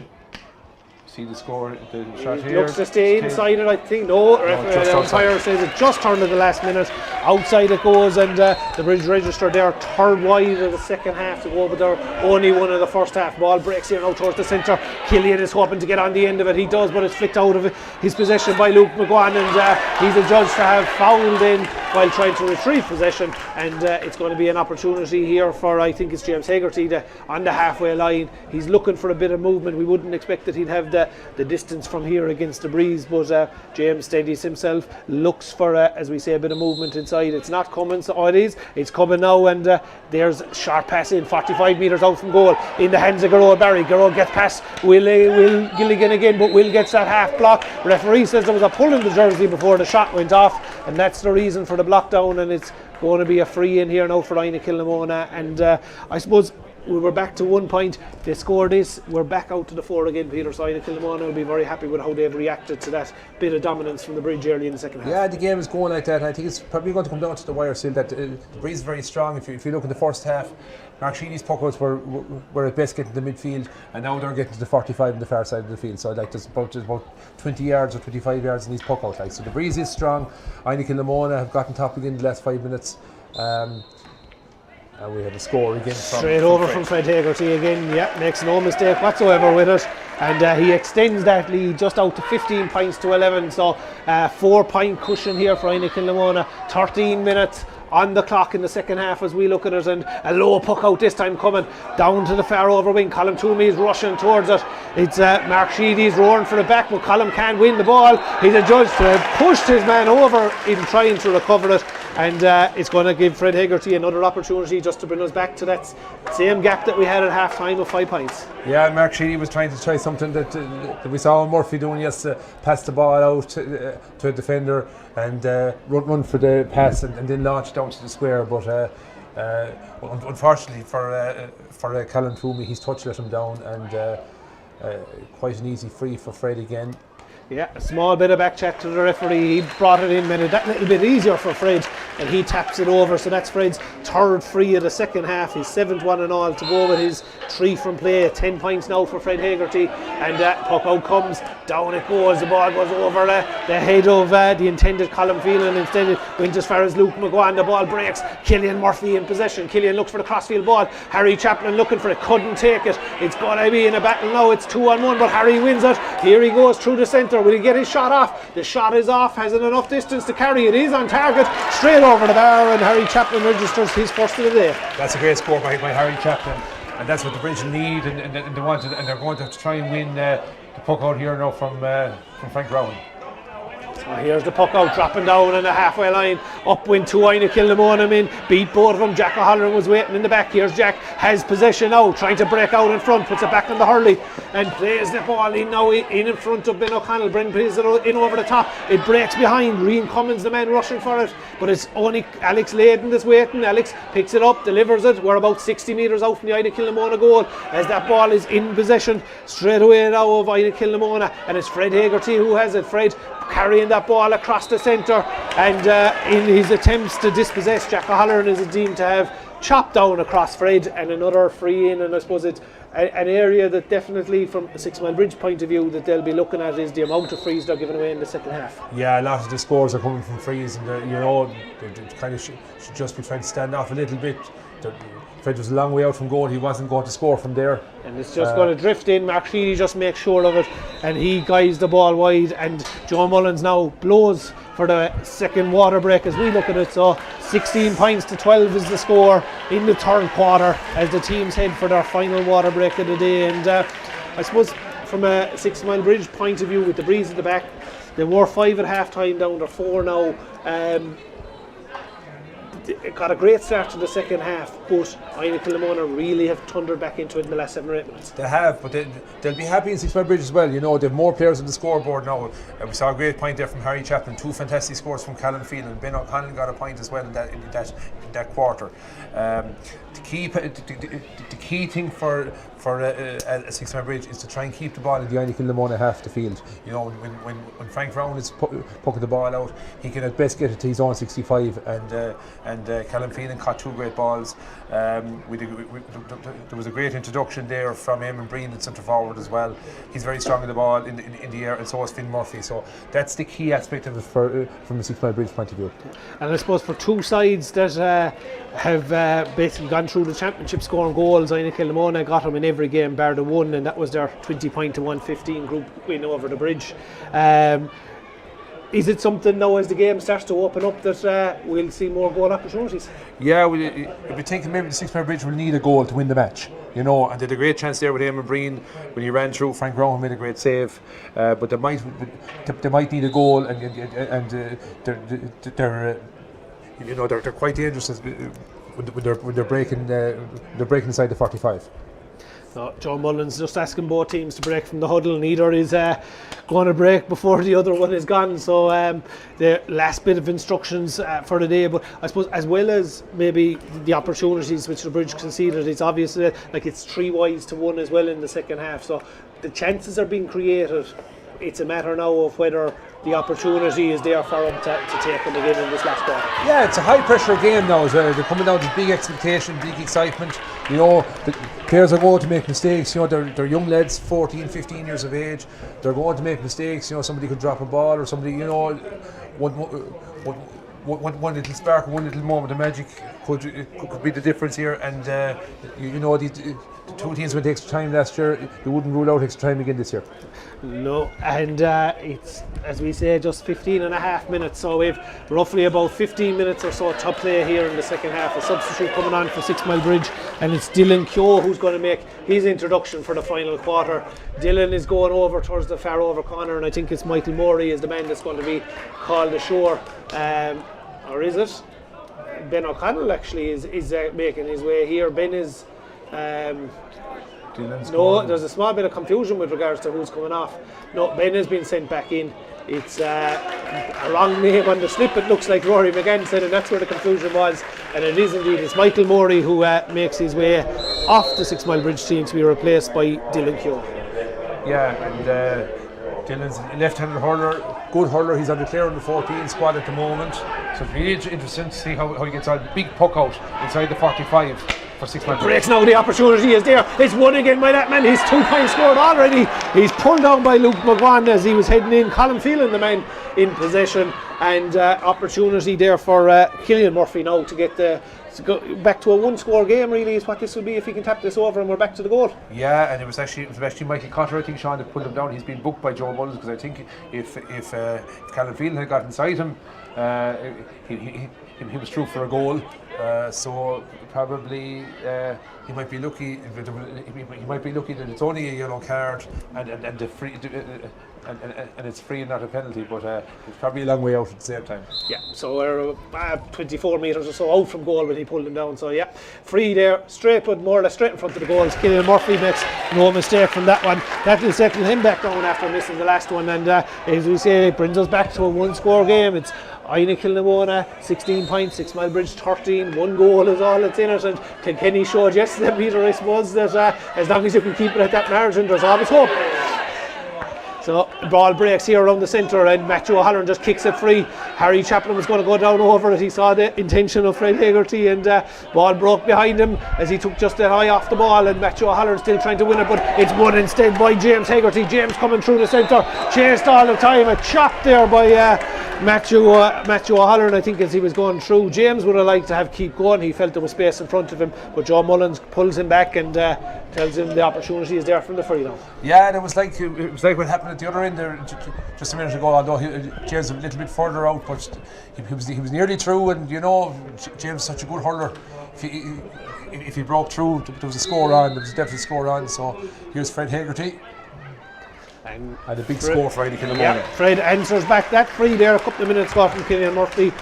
See the score, the shot here. Looks to stay inside it, I think. No, the umpire says it just turned at the last minute. Outside it goes, and the bridge register there, third wide of the second half to go, but they're only one of the first half. Ball breaks here now towards the centre. Killian is hoping to get on the end of it. He does, but it's flicked out of his possession by Luke McGuan, and he's adjudged to have fouled in while trying to retrieve possession, and it's going to be an opportunity here for, I think it's James Hegarty on the halfway line. He's looking for a bit of movement. We wouldn't expect that he'd have the distance from here against the breeze, but James steadies himself, looks for as we say, a bit of movement inside. It's not coming, so it's coming now, and there's a sharp pass in 45 metres out from goal in the hands of Garrod Barry. Garrod gets past Will Gilligan again, but Will gets that half block. Referee says there was a pull in the jersey before the shot went off, and that's the reason for the block down, and it's going to be a free in here now for Inagh Kilnamona, and I suppose we were back to 1 point. They scored this, we're back out to the 4 again, Peter. So Inagh Kilnamona will be very happy with how they've reacted to that bit of dominance from the bridge early in the second half. Yeah, the game is going like that. I think it's probably going to come down to the wire still. That the breeze is very strong. If you look at the first half, Mark Sheedy's puckouts were at best getting to the midfield, and now they're getting to the 45 on the far side of the field. So like there's about 20 yards or 25 yards in these puckouts. Like, so the breeze is strong. Inagh Kilnamona have gotten top again the last 5 minutes. And we have a score again straight over from Fred Hegarty again. Yeah, makes no mistake whatsoever with it, and he extends that lead just out to 15 points to 11. So 4 point cushion here for Inagh Kilnamona. 13 minutes on the clock in the second half as we look at it, and a low puck out this time coming down to the far over wing. Colm Toomey is rushing towards it. It's Mark Sheedy's roaring for the back, but Colm can't win the ball. He's adjudged to have pushed his man over in trying to recover it, and it's going to give Fred Hegarty another opportunity just to bring us back to that same gap that we had at half time of 5 points. Yeah, Mark Sheedy was trying to try something that we saw Murphy doing yesterday, pass the ball out to a defender and run for the pass and then launch down to the square, but unfortunately for Colm Toomey, his touch let him down, and quite an easy free for Fred again. Yeah, a small bit of back chat to the referee. He brought it in, made it that little bit easier for Fred and he taps it over. So that's Fred's third free of the second half, his 7th one and all to go with his 3 from play. 10 points now for Fred Hegarty, and puck out comes, down it goes, the ball goes over the head of the intended Colin Phelan. Instead it went as far as Luke McGuan. The ball breaks, Killian Murphy in possession. Killian looks for the crossfield ball, Harry Chaplin looking for it, couldn't take it. It's going to be in a battle now, it's 2-on-1, but Harry wins it. Here he goes through the centre, will he get his shot off? The shot is off, has it enough distance to carry? It is on target, straight over the bar, and Harry Chaplin registers his first of the day. That's a great score by Harry Chaplin, and that's what the Bridge need, and they want it, and they're going to have to try and win the puck out here now from Frank Brown. So here's the puck out, dropping down on the halfway line. Up went 2 Inagh Kilnamona in, beat both of them. Jack O'Halloran was waiting in the back. Here's Jack, has possession now, trying to break out in front, puts it back on the hurley and plays the ball in now in front of Ben O'Connell. Bren plays it in over the top. It breaks behind. Rian Cummins, the man rushing for it, but it's only Alex Layden that's waiting. Alex picks it up, delivers it. We're about 60 metres out from the Inagh Kilnamona goal as that ball is in possession straight away now of Inagh Kilnamona, and it's Fred Hegarty who has it. Fred carrying that ball across the centre, and in his attempts to dispossess, Jack O'Halloran is deemed to have chopped down across Fred, and another free in. And I suppose it's an area that definitely from a Sixmilebridge point of view that they'll be looking at is the amount of frees they're giving away in the second half. Yeah, a lot of the scores are coming from frees, and they kind of should just be trying to stand off a little bit. Fred was a long way out from goal, he wasn't going to score from there. And it's just going to drift in. Mark Sheedy just makes sure of it, and he guides the ball wide, and Joe Mullins now blows for the second water break as we look at it. So 16 points to 12 is the score in the third quarter as the teams head for their final water break of the day. And I suppose from a Sixmilebridge point of view, with the breeze at the back, they were 5 at half time, down to 4 now. It got a great start to the second half, but Inagh Kilnamona really have thundered back into it in the last 7 or 8 minutes. They have, but they'll be happy in Sixmilebridge as well. They have more players on the scoreboard now. We saw a great point there from Harry Chaplin, 2 fantastic scores from Callum Phelan. Ben O'Connell got a point as well in that quarter. The key thing for Sixmilebridge is to try and keep the ball in the Inagh Kilnamona half the field. When Frank Brown is pucking the ball out, he can at best get it to his own 65, and Callum Phelan caught 2 great balls. There was a great introduction there from him and Breen at centre forward as well. He's very strong in the ball in the air, and so is Finn Murphy. So that's the key aspect of it from a Sixmilebridge point of view. And I suppose for 2 sides that have basically gone through the championship scoring goals, Inagh Kilnamona got them in every game bar the one, and that was their 20 point to 115 group win over the Bridge. Is it something now as the game starts to open up that we'll see more goal opportunities? Yeah, if we think maybe the Sixmilebridge will need a goal to win the match, and they had a great chance there with Eamon Breen when he ran through. Frank Brown made a great save, but they might need a goal, and they're quite dangerous when they're breaking inside the 45. So Joe Mullins just asking both teams to break from the huddle. Neither is going to break before the other one is gone. So the last bit of instructions for the day. But I suppose as well as maybe the opportunities which the Bridge conceded, it's obvious that it's 3 wides to 1 as well in the second half. So the chances are being created. It's a matter now of whether the opportunity is there for them to take them again in this last quarter. Yeah, it's a high pressure game now as well. They're coming down to big expectation, big excitement. The players are going to make mistakes. They're young lads, 14, 15 years of age. They're going to make mistakes. Somebody could drop a ball, or somebody, one little spark, one little moment of magic could be the difference here. And the 2 teams went extra time last year. They wouldn't rule out extra time again this year. No, and it's, as we say, just 15 and a half minutes, so we've roughly about 15 minutes or so to play here in the second half. A substitute coming on for Sixmilebridge, and it's Dylan Keogh who's going to make his introduction for the final quarter. Dylan is going over towards the far over corner, and I think it's Michael Morey is the man that's going to be called ashore, or is it? Ben O'Connell actually is making his way here. Ben is no, there's a small bit of confusion with regards to who's coming off. No, Ben has been sent back in. It's a wrong name on the slip. It looks like Rory McGann said, and that's where the confusion was. And it is indeed, it's Michael Morey who makes his way off the Sixmilebridge team to be replaced by Dylan Keogh. Yeah, and Dylan's left-handed hurler, good hurler. He's on the Clare U14 squad at the moment. So it's really interesting to see how he gets on. Big puck out inside the 45 for 6 minutes. Breaks now, the opportunity is there. It's won again by that man. He's 2 points scored already. He's pulled down by Luke McGuan as he was heading in. Colin Phelan, the man in possession, and opportunity there for Killian Murphy now to get to go back to a 1-score game. Really is what this will be if he can tap this over and we're back to the goal. Yeah, and it was actually Michael Cotter, I think, Sean, that pulled him down. He's been booked by Joe Mullins, because I think if Callum Phelan had got inside him, he was through for a goal. So probably he might be lucky. He might be lucky that it's only a yellow card and the free. And it's free and not a penalty, but it's probably a long way out at the same time. Yeah, so we're 24 metres or so out from goal when he pulled him down. So yeah, free there, straight, but more or less straight in front of the goals. Killian Murphy makes no mistake from that one. That will settle him back down after missing the last one, and as we say, it brings us back to a 1-score game. It's Inagh Kilnamona 16 points, Sixmilebridge 13, 1 goal is all that's in it, and Kilkenny showed yesterday, Peter, I suppose, that as long as you can keep it at that margin, there's always hope. So ball breaks here around the centre, and Matthew O'Halloran just kicks it free. Harry Chaplin was going to go down over it. He saw the intention of Fred Hegarty, and ball broke behind him as he took just an eye off the ball, and Matthew O'Halloran still trying to win it, but it's won instead by James Hegarty. James coming through the centre, chased all the time, a chop there by Matthew O'Halloran, I think, as he was going through. James would have liked to have keep going. He felt there was space in front of him, but Joe Mullins pulls him back and tells him the opportunity is there from the free now. Yeah, and it was like what happened at the other end there just a minute ago. Although James was a little bit further out, but he was nearly through. And you know, James is such a good hurler. If he broke through, there was a score on. There was definitely a score on. So here's Fred Hegarty. And a big score for Inagh Kilnamona. Yeah, Fred answers back that free there a couple of minutes ago from Killian Murphy.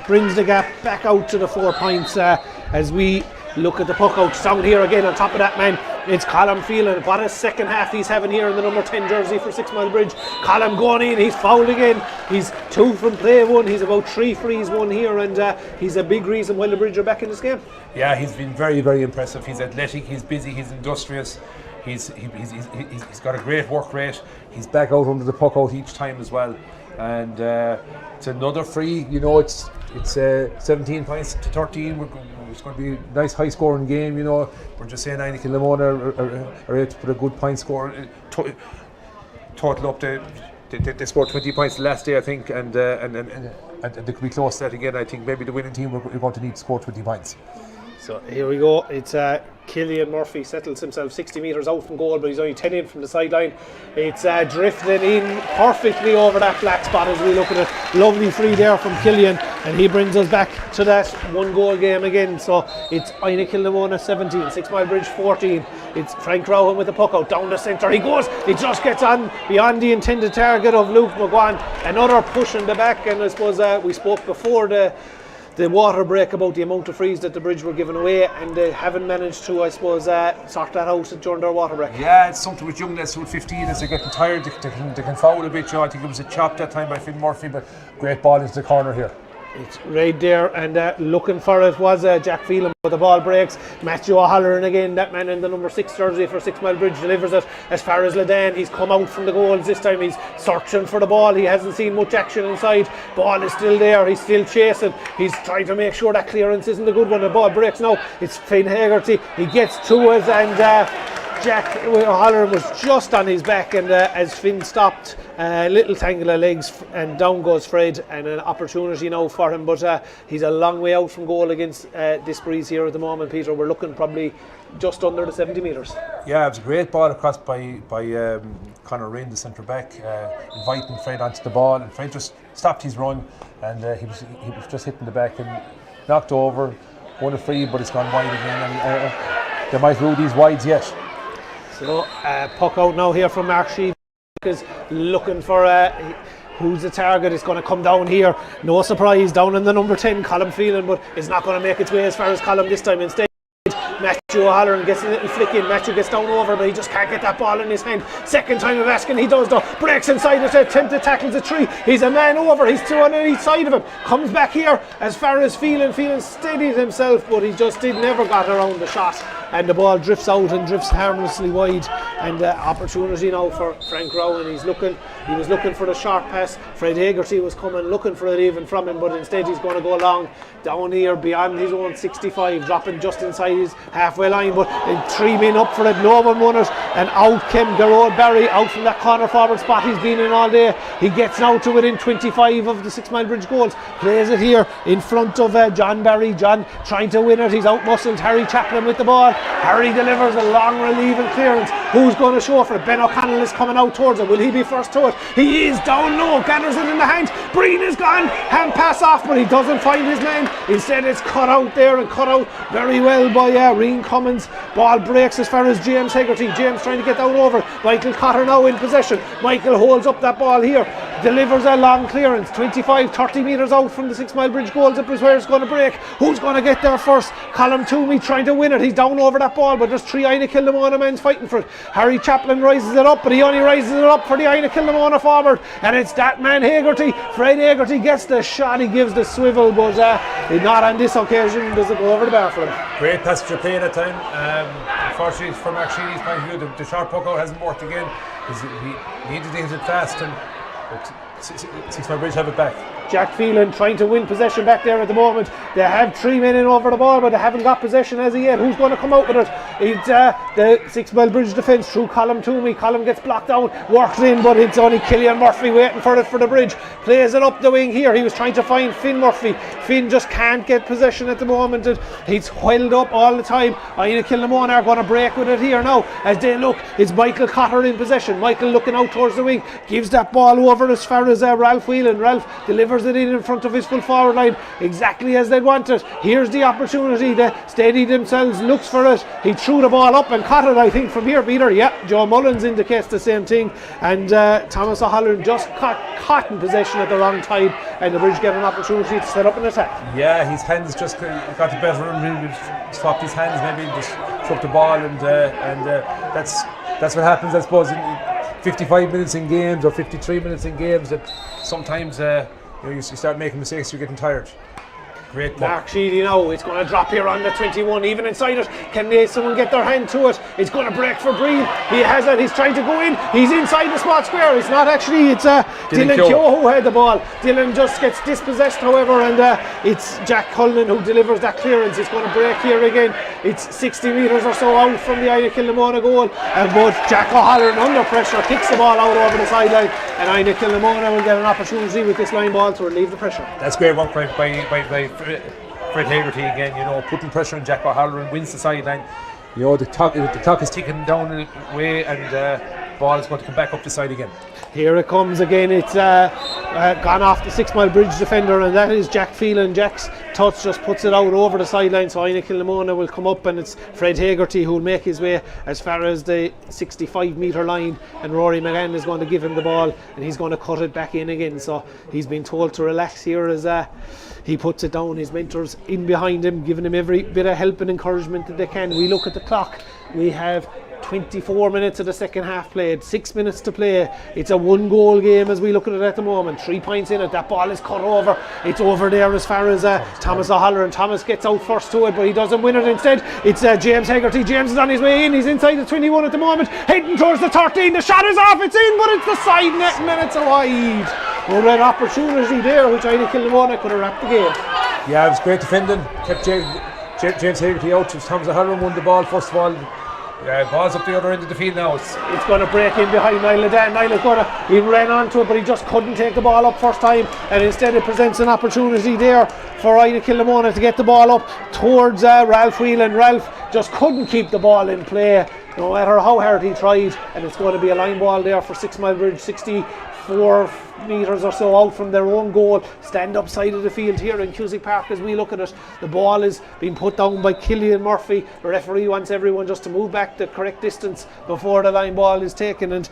Brings the gap back out to the 4 points as we look at the puck out down here again on top of that man. It's Colin Phelan. What a second half he's having here in the number 10 jersey for Sixmilebridge. Colin going in, he's fouled again. He's 2 from play 1. He's about 3 frees 1 here, and he's a big reason why the Bridge are back in this game. Yeah, he's been very, very impressive. He's athletic, he's busy, he's industrious. He's got a great work rate. He's back out under the puck out each time as well, and it's another free. You know, it's 17 points to 13. It's going to be a nice high scoring game. You know, we're just saying Inagh Kilnamona are able to put a good point score total up. They scored 20 points the last day, I think, and they could be close to that again. I think maybe the winning team are going to need to score 20 points. So here we go. It's Killian Murphy settles himself 60 metres out from goal, but he's only 10 in from the sideline. It's drifted in perfectly over that black spot as we look at it. Lovely free there from Killian, and he brings us back to that 1-goal game again. So it's Inagh Kilnamona 17, Sixmilebridge 14. It's Frank Rowan with the puck out down the centre. He goes, he just gets on beyond the intended target of Luke McGuan. Another push in the back, and I suppose we spoke before the water break about the amount of frees that the Bridge were giving away, and they haven't managed to, I suppose, sort that out during their water break. Yeah, it's something with young lads who 15 as they're getting tired, they can foul a bit. You know, I think it was a chop that time by Finn Murphy, but great ball into the corner here. It's right there, and looking for it was Jack Phelan, but the ball breaks. Matthew O'Halloran again, that man in the number 6 jersey for Sixmilebridge, delivers it as far as Ledan. He's come out from the goals this time. He's searching for the ball. He hasn't seen much action inside. Ball is still there. He's still chasing. He's trying to make sure that clearance isn't a good one. The ball breaks now. It's Finn Hegarty. He gets to us, and Jack O'Halloran was just on his back, and as Finn stopped, little tangle of legs, and down goes Fred, and an opportunity now for him, but he's a long way out from goal against this Breeze here at the moment, Peter. We're looking probably just under the 70 metres. Yeah, it was a great ball across by Conor Rinn, the centre back, inviting Fred onto the ball, and Fred just stopped his run, and he was just hitting the back and knocked over, won a free, but it's gone wide again, and they might rule these wides yet. So puck out now here from Mark Sheehan, is looking for who's the target. It's going to come down here, no surprise, down in the number 10 Colin Phelan, but it's not going to make its way as far as Colin this time. Instead Matthew O'Halloran gets a little flick in. Matthew gets down over, but he just can't get that ball in his hand. Second time of asking, he does though. Breaks inside it, attempted tackles a tree. He's a man over, he's two on each side of him. Comes back here as far as Phelan steadied himself, but he just never got around the shot. And the ball drifts out and drifts harmlessly wide. And opportunity now for Frank Rowan. He was looking for the short pass. Fred Hegarty was coming, looking for it even from him, but instead he's going to go long down here beyond his own 65, dropping just inside his halfway line, but 3 men up for it, no one won it, and out came Gerard Barry out from that corner forward spot he's been in all day. He gets now to within 25 of the Sixmilebridge goals, plays it here in front of John Barry. John trying to win it, he's out muscled Harry Chaplin with the ball. Harry delivers a long relieving clearance. Who's going to show for it? Ben O'Connell is coming out towards it. Will he be first to it? He is down low, gathers it in the hand. Breen is gone, hand pass off, but he doesn't find his man. Instead it's cut out there, and cut out very well by Rian Cummins. Ball breaks as far as James Hegarty. James trying to get down over. Michael Cotter now in possession. Michael holds up that ball here, delivers a long clearance 25-30 metres out from the Sixmilebridge goals. It was where it's going to break. Who's going to get there first? Colm Toomey trying to win it. He's down over that ball, but there's 3 Inagh Kilnamona men fighting for it. Harry Chaplin rises it up, but he only rises it up for the Inagh Kilnamona forward, and it's that man Hegarty. Fred Hegarty gets the shot, he gives the swivel, but not on this occasion does it go over the bar for him. Great passenger play at that time. Unfortunately, from Mark Sheedy's point of view, the short puck out hasn't worked again. He needed to hit it fast, and Sixmilebridge have it back. Jack Phelan trying to win possession back there at the moment. They have 3 men in over the ball, but they haven't got possession as of yet. Who's going to come out with it? It's the Sixmilebridge defence through Colm Toomey. Colm gets blocked out, works in, but it's only Killian Murphy waiting for it for the bridge. Plays it up the wing here. He was trying to find Finn Murphy. Finn just can't get possession at the moment, and he's held up all the time. Inagh Kilnamona are going to break with it here now as they look. It's Michael Cotter in possession. Michael looking out towards the wing, gives that ball over as far as Ralph Whelan. Ralph delivers it in front of his full forward line exactly as they'd want it. Here's the opportunity. They steady themselves, looks for it. He threw the ball up and caught it, I think, from here, Peter. Yeah, Joe Mullins indicates the same thing, and Thomas O'Halloran just caught in possession at the wrong time, and the Bridge get an opportunity to set up an attack. Yeah, his hands just got the better of him. He swapped his hands, maybe just took the ball, and that's what happens, I suppose, in 55 minutes in games or 53 minutes in games, that sometimes you start making mistakes, you're getting tired. Great puck. Mark Sheedy now, it's going to drop here on the 21, even inside it. Can someone get their hand to it? It's going to break for Breen. He has it, he's trying to go in. He's inside the spot square. It's not actually, it's Dylan Keogh who had the ball. Dylan just gets dispossessed, however, and it's Jack Cullen who delivers that clearance. It's going to break here again. It's 60 metres or so out from the Inagh Kilnamona goal, but Jack O'Halloran under pressure kicks the ball out over the sideline, and Inagh Kilnamona will get an opportunity with this line ball to relieve the pressure. That's great work by Fred Hegarty again, putting pressure on Jack O'Halloran, wins the sideline. The clock is ticking down away, and ball is going to come back up the side again. Here it comes again. It's gone off the Sixmilebridge defender, and that is Jack Phelan. Jack's touch just puts it out over the sideline, so Inagh Kilnamona will come up, and it's Fred Hegarty who will make his way as far as the 65 metre line, and Rory McGann is going to give him the ball, and he's going to cut it back in again. So he's been told to relax here as he puts it down. His mentors in behind him, giving him every bit of help and encouragement that they can. We look at the clock. We have 24 minutes of the second half played, 6 minutes to play. It's a 1-goal game as we look at it at the moment. 3 points in it. That ball is cut over. It's over there as far as Thomas O'Halloran. Thomas gets out first to it, but he doesn't win it. Instead, it's James Hegarty. James is on his way in. He's inside the 21 at the moment, heading towards the 13. The shot is off. It's in, but it's the side net, and it's a wide. Well, an opportunity there, which Inagh Kilnamona could have wrapped the game. Yeah, it was great defending. Kept James Hegarty out. Thomas O'Halloran won the ball first of all. Ball's up the other end of the field now. It's going to break in behind Niall Ladan. Niall is going to, he ran onto it, but he just couldn't take the ball up first time, and instead it presents an opportunity there for Inagh Kilnamona to get the ball up towards Ralph Whelan. Ralph just couldn't keep the ball in play, no matter how hard he tried, and it's going to be a line ball there for Sixmilebridge, 64 metres or so out from their own goal, stand up side of the field here in Cusack Park. As we look at it, the ball is being put down by Killian Murphy. The referee wants everyone just to move back the correct distance before the line ball is taken, and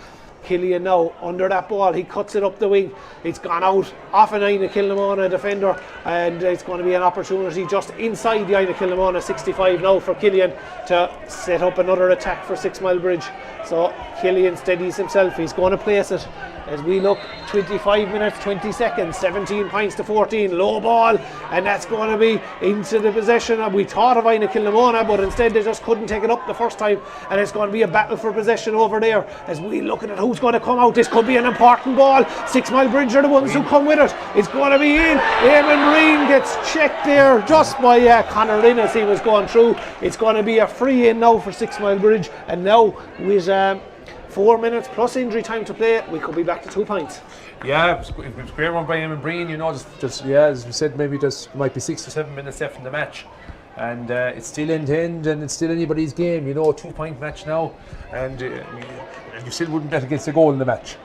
Killian now under that ball, he cuts it up the wing, it's gone out off an Inagh Kilnamona defender, and it's going to be an opportunity just inside the Inagh Kilnamona 65 now for Killian to set up another attack for Sixmilebridge. So Killian steadies himself, he's going to place it as we look. 25 minutes 20 seconds, 17 points to 14, low ball, and that's going to be into the possession of, we thought of Inagh Kilnamona, but instead they just couldn't take it up the first time, and it's going to be a battle for possession over there as we look at it. Who's going to come out? This could be an important ball. Sixmilebridge are the ones who come with it. It's going to be in. Eamon Breen gets checked there just by Conor Lynn as he was going through. It's going to be a free in now for Sixmilebridge, and now with 4 minutes plus injury time to play, we could be back to 2 points. Yeah, it was a great one by Eamon Breen. You know, just as we said, maybe just might be 6 or 7 minutes left in the match, and it's still end to end, and it's still anybody's game. You know, a 2-point match now, and you still wouldn't bet against a goal in the match.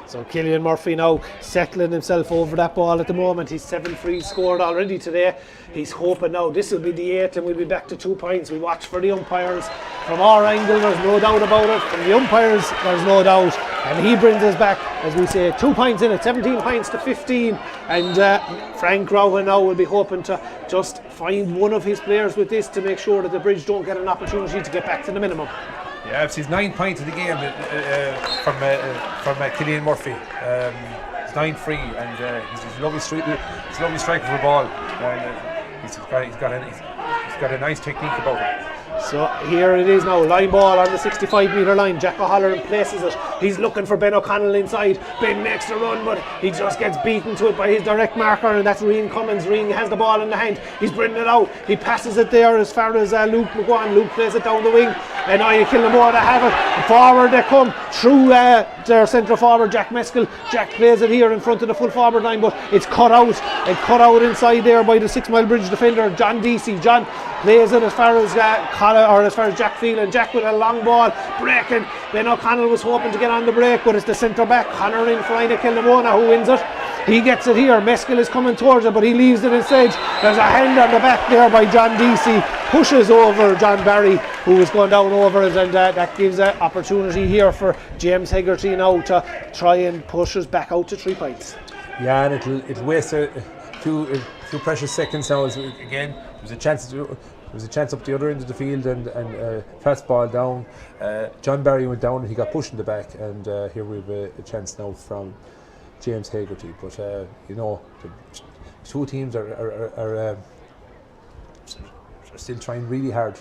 So Killian Murphy now settling himself over that ball at the moment. He's 7 frees scored already today. He's hoping now this will be the 8th and we'll be back to 2 points. We watch for the umpires. From our angle, there's no doubt about it. From the umpires, there's no doubt. And he brings us back, as we say, 2 points in it, 17 points to 15. And Frank Rowan now will be hoping to just find one of his players with this to make sure that the Bridge don't get an opportunity to get back to the minimum. Yeah, it's his 9 points of the game from Killian Murphy. He's 9 free, and he's a lovely striker for the ball. And he's got a nice technique about him. So here it is now, line ball on the 65-metre line. Jack O'Halloran places it. He's looking for Ben O'Connell inside. Ben makes the run, but he just gets beaten to it by his direct marker, and that's Rian Cummins. Rian has the ball in the hand. He's bringing it out. He passes it there as far as Luke McGuan. Luke plays it down the wing, and Inagh Kilnamona have it. Forward they come through their centre forward, Jack Meskel. Jack plays it here in front of the full forward line, but it's cut out. And cut out inside there by the Sixmilebridge defender, John Deasy. John plays it as far as as far as Jack Phelan. Jack with a long ball, breaking. Ben O'Connell was hoping to get on the break, but it's the centre back, Conor in for Inagh Kilnamona, who wins it. He gets it here. Meskel is coming towards it, but he leaves it instead. There's a hand on the back there by John Deasy. Pushes over John Barry, who was going down over it, and that gives an opportunity here for James Hegarty now to try and push us back out to 3 points. Yeah, and it'll waste a few precious seconds now. Again, there was a chance up the other end of the field, and fast ball down. John Barry went down and he got pushed in the back, and here we have a chance now from James Hegarty. But you know, the two teams are still trying really hard.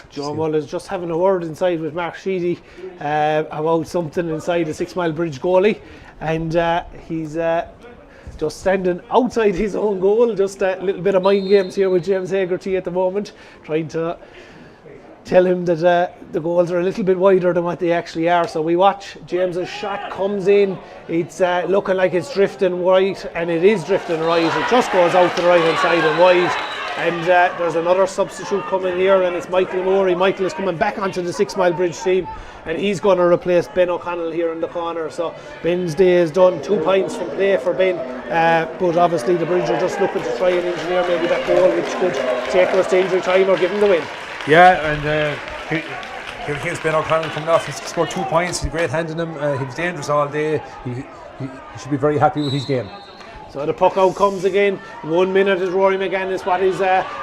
John Mull is just having a word inside with Mark Sheedy about something inside the Sixmilebridge goalie, and he's just standing outside his own goal. Just a little bit of mind games here with James Hegarty at the moment, trying to tell him that the goals are a little bit wider than what they actually are. So we watch. James's shot comes in. It's looking like it's drifting right, and it is drifting right. It just goes out to the right hand side and wide. And there's another substitute coming here, and it's Michael Morey. Michael is coming back onto the Sixmilebridge team, and he's going to replace Ben O'Connell here in the corner. So Ben's day is done. 2 points from play for Ben, but obviously the Bridge are just looking to try and engineer maybe that goal, which could take us to injury time or give them the win. Yeah, and here's Ben O'Connell coming off. He's scored 2 points. He's great handing him. He was dangerous all day. He should be very happy with his game. So the puck out comes again. 1 minute is Rory McGannis. What is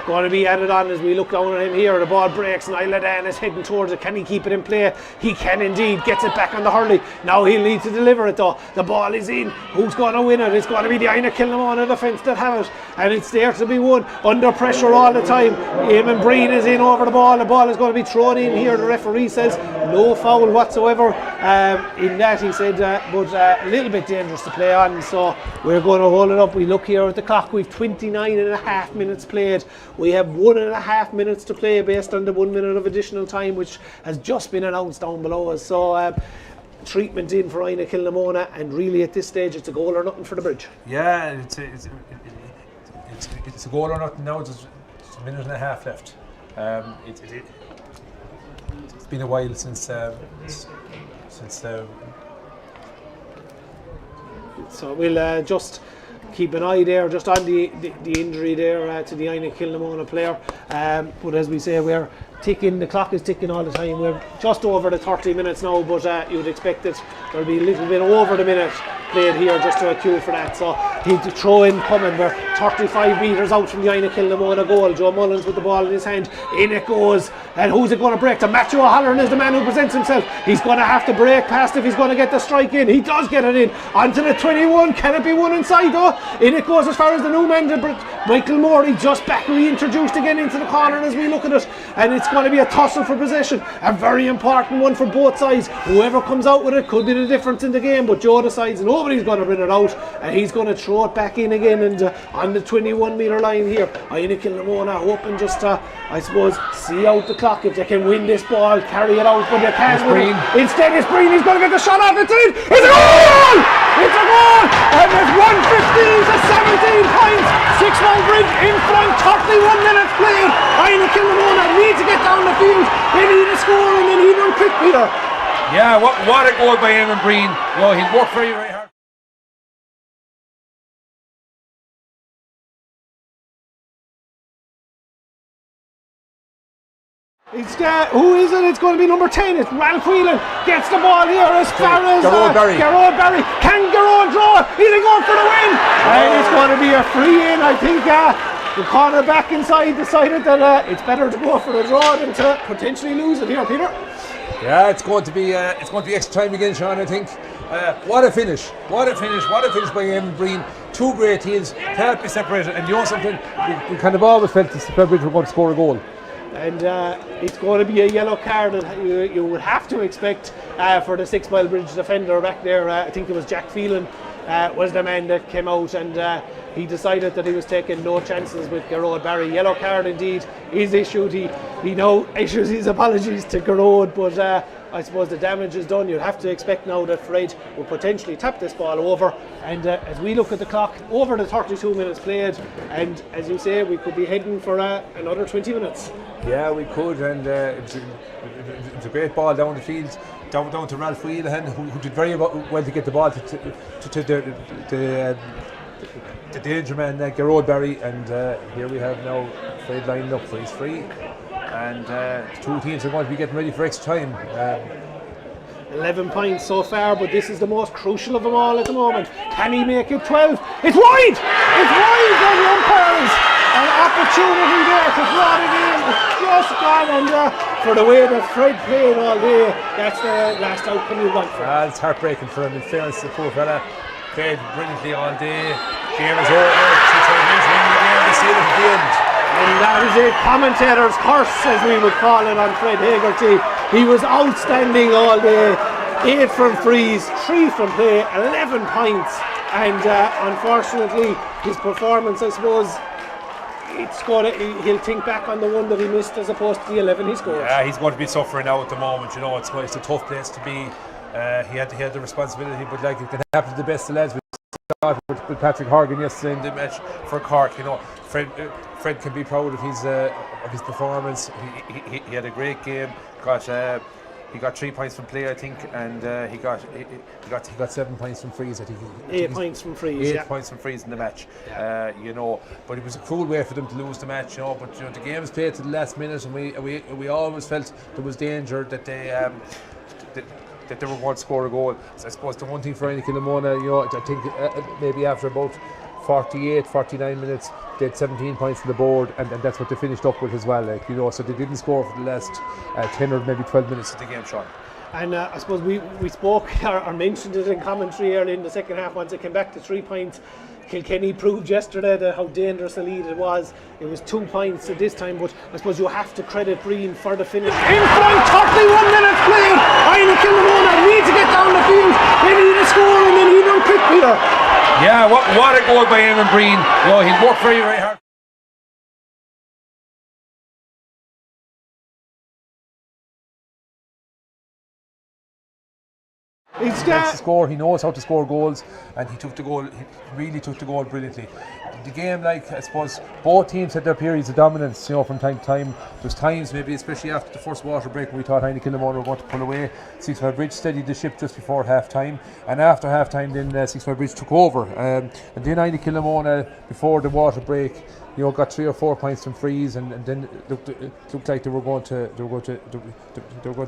going to be added on as we look down at him here. The ball breaks. Niall Dan is heading towards it. Can he keep it in play? He can indeed. Gets it back on the hurley. Now he'll need to deliver it though. The ball is in. Who's going to win it? It's going to be the Inagh Kilnamona defence that have it. And it's there to be won. Under pressure all the time. Eamon Breen is in over the ball. The ball is going to be thrown in here. The referee says no foul whatsoever. In that he said, but a little bit dangerous to play on. So we're going to hold it up. We look here at the clock. We've 29.5 minutes played. We have 1.5 minutes to play based on the 1 minute of additional time, which has just been announced down below us. So treatment in for Inagh Kilnamona, and really at this stage it's a goal or nothing for the Bridge. Yeah, it's a goal or nothing now. There's a minute and a half left. It's been a while since so we'll just keep an eye there just on the injury there to the Inagh Kilnamona player, but as we say, we're ticking. The clock is ticking all the time. We're just over the 30 minutes now, but you'd expect that there'll be a little bit over the minute played here just to accrue for that. So he'd throw in coming. We're 35 metres out from the Inagh Kilnamona goal. Joe Mullins with the ball in his hand. In it goes. And who's it going to break to? Matthew O'Halloran is the man who presents himself. He's going to have to break past if he's going to get the strike in. He does get it in. Onto the 21. Can it be one inside though? In it goes as far as the new man. Michael Morey just back reintroduced again into the corner as we look at it. And it's going to be a tussle for possession. A very important one for both sides. Whoever comes out with it could be the difference in the game. But Joe decides nobody's going to bring it out. And he's going to throw it back in again. And on the 21 metre line here, Inagh Kilnamona hoping just to, I suppose, see out the clock if they can win this ball, carry it out, but they can't. Instead, it's Breen. He's going to get the shot off. It's in. It's a goal! It's a goal! And there's 115 to 17 points. Sixmilebridge in front. 31 minutes played. Inagh Kilnamona need to get down the field. They need a score, and they need one quick, Peter. Yeah, what a goal by Eamon Breen. You know, he's worked very, very hard. It's who is it? It's going to be number 10. It's Ralph Whelan gets the ball here as far as Garrod Barry. Can Garrod draw? He's going for the win, and it's going to be a free in. I think the corner back inside decided that it's better to go for the draw than to potentially lose it here, Peter. Yeah, it's going to be extra time again, Sean. I think. What a finish! What a finish by Eamon Breen. Two great teams can't be separated. And you know something? We kind of always felt that Sixmilebridge were going to score a goal. And it's going to be a yellow card that you would have to expect for the Sixmilebridge defender back there. I think it was Jack Phelan was the man that came out, and he decided that he was taking no chances with Garrod Barry. Yellow card indeed is issued. He now issues his apologies to Garrod, but I suppose the damage is done. You'd have to expect now that Fred will potentially tap this ball over. And as we look at the clock, over the 32 minutes played, and as you say, we could be heading for another 20 minutes. Yeah, we could, and it was a great ball down the field, down to Ralph Whelan, who did very well to get the ball to the danger man, Garrod Barry, and here we have now Fred lined up for his free. And the two teams are going to be getting ready for extra time. 11 points so far, but this is the most crucial of them all at the moment. Can he make it 12? It's wide! It's wide on the umpires! An opportunity there to draw it in. It's just gone, and for the way that Fred played all day, that's the last outcome you want for him. It's heartbreaking for him. In fairness to the poor fella, played brilliantly all day. Game is over. He's winning the game. They see it at the end. And that is a commentator's curse, as we would call it, on Fred Hagerty. He was outstanding all day. 8 from frees, 3 from play, 11 points. And unfortunately, his performance, I suppose, he'll think back on the one that he missed as opposed to the 11 he scored. Yeah, he's going to be suffering now at the moment. You know, it's a tough place to be. He had the responsibility, but like it can happen to the best of lads. With Patrick Horgan yesterday in the match for Cork, you know, Fred can be proud of his performance. He had a great game. He got 3 points from play, I think, and he got 7 points from frees. I think 8 points from frees. 8 points from frees in the match. Yeah. You know, but it was a cruel way for them to lose the match. You know, but you know, the game was played to the last minute, and we always felt there was danger that they. That they were going to score a goal. So I suppose the one thing for Inagh Kilnamona, you know, I think maybe after about 48, 49 minutes, they had 17 points on the board, and that's what they finished up with as well. Like, you know, so they didn't score for the last 10 or maybe 12 minutes of the game, Sean. And I suppose we spoke or mentioned it in commentary early in the second half once it came back to 3 points. Kilkenny proved yesterday how dangerous a lead it was. It was 2 points at this time, but I suppose you have to credit Breen for the finish. In front, 31 minutes played. Inagh Kilnamona need to get down the field. They need a score, and then he run quick, Peter. Yeah, what a goal by Eamon Breen. You know, he's worked very, very hard. He knows how to score goals, and he really took the goal brilliantly. the game, like, I suppose both teams had their periods of dominance, you know, from time to time. There's times, maybe especially after the first water break, when we thought Inagh Kilnamona were going to pull away. Sixmilebridge steadied the ship just before half time, and after half time then Sixmilebridge took over, and then Inagh Kilnamona before the water break, you know, got 3 or 4 points from frees, and then it looked like they were going to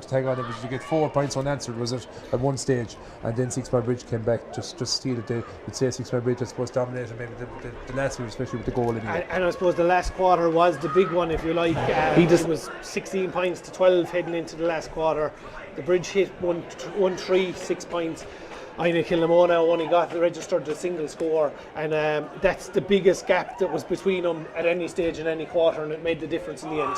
tag on. It was to get 4 points unanswered, was it, at one stage, and then Sixmilebridge came back, just steal it. You'd say Sixmilebridge, I suppose, dominated maybe the last week, especially with the goal. And I suppose the last quarter was the big one, if you like. It was 16 points to 12 heading into the last quarter. The Bridge hit 1-3, 6 points. Inagh Kilnamona only registered a single score, and that's the biggest gap that was between them at any stage in any quarter, and it made the difference in the end.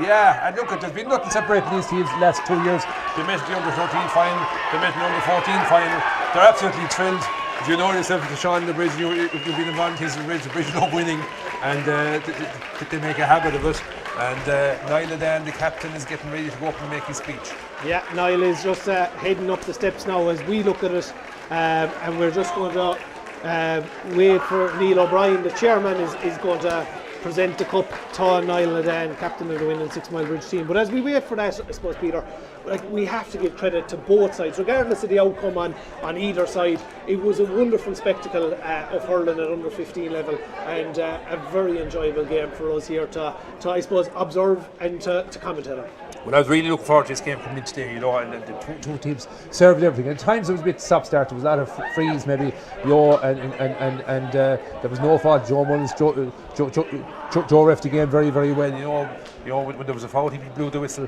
Yeah, and look, there's been nothing separating these teams the last 2 years. They met the under 13 final, they met the under 14 final. They're absolutely thrilled. If you know yourself, the Sean the Bridge, if you've been involved in the Bridge love winning, and they make a habit of it. And Niall Dan, the captain, is getting ready to go up and make his speech. Yeah, Niall is just heading up the steps now as we look at it, and we're just going to wait for Neil O'Brien, the chairman, is going to present the cup to Niall Dan, captain of the winning Sixmilebridge team. But as we wait for that, I suppose, Peter, we have to give credit to both sides, regardless of the outcome on either side. It was a wonderful spectacle of hurling at under 15 level, and a very enjoyable game for us here to I suppose, observe and to commentate on. Well, I was really looking forward to this game coming in today, you know, and the two teams served everything. At times it was a bit stop-start, there was a lot of frees maybe, you know, and there was no fault. Joe Mullins, Joe ref the game very, very well, you know, when there was a foul, he blew the whistle.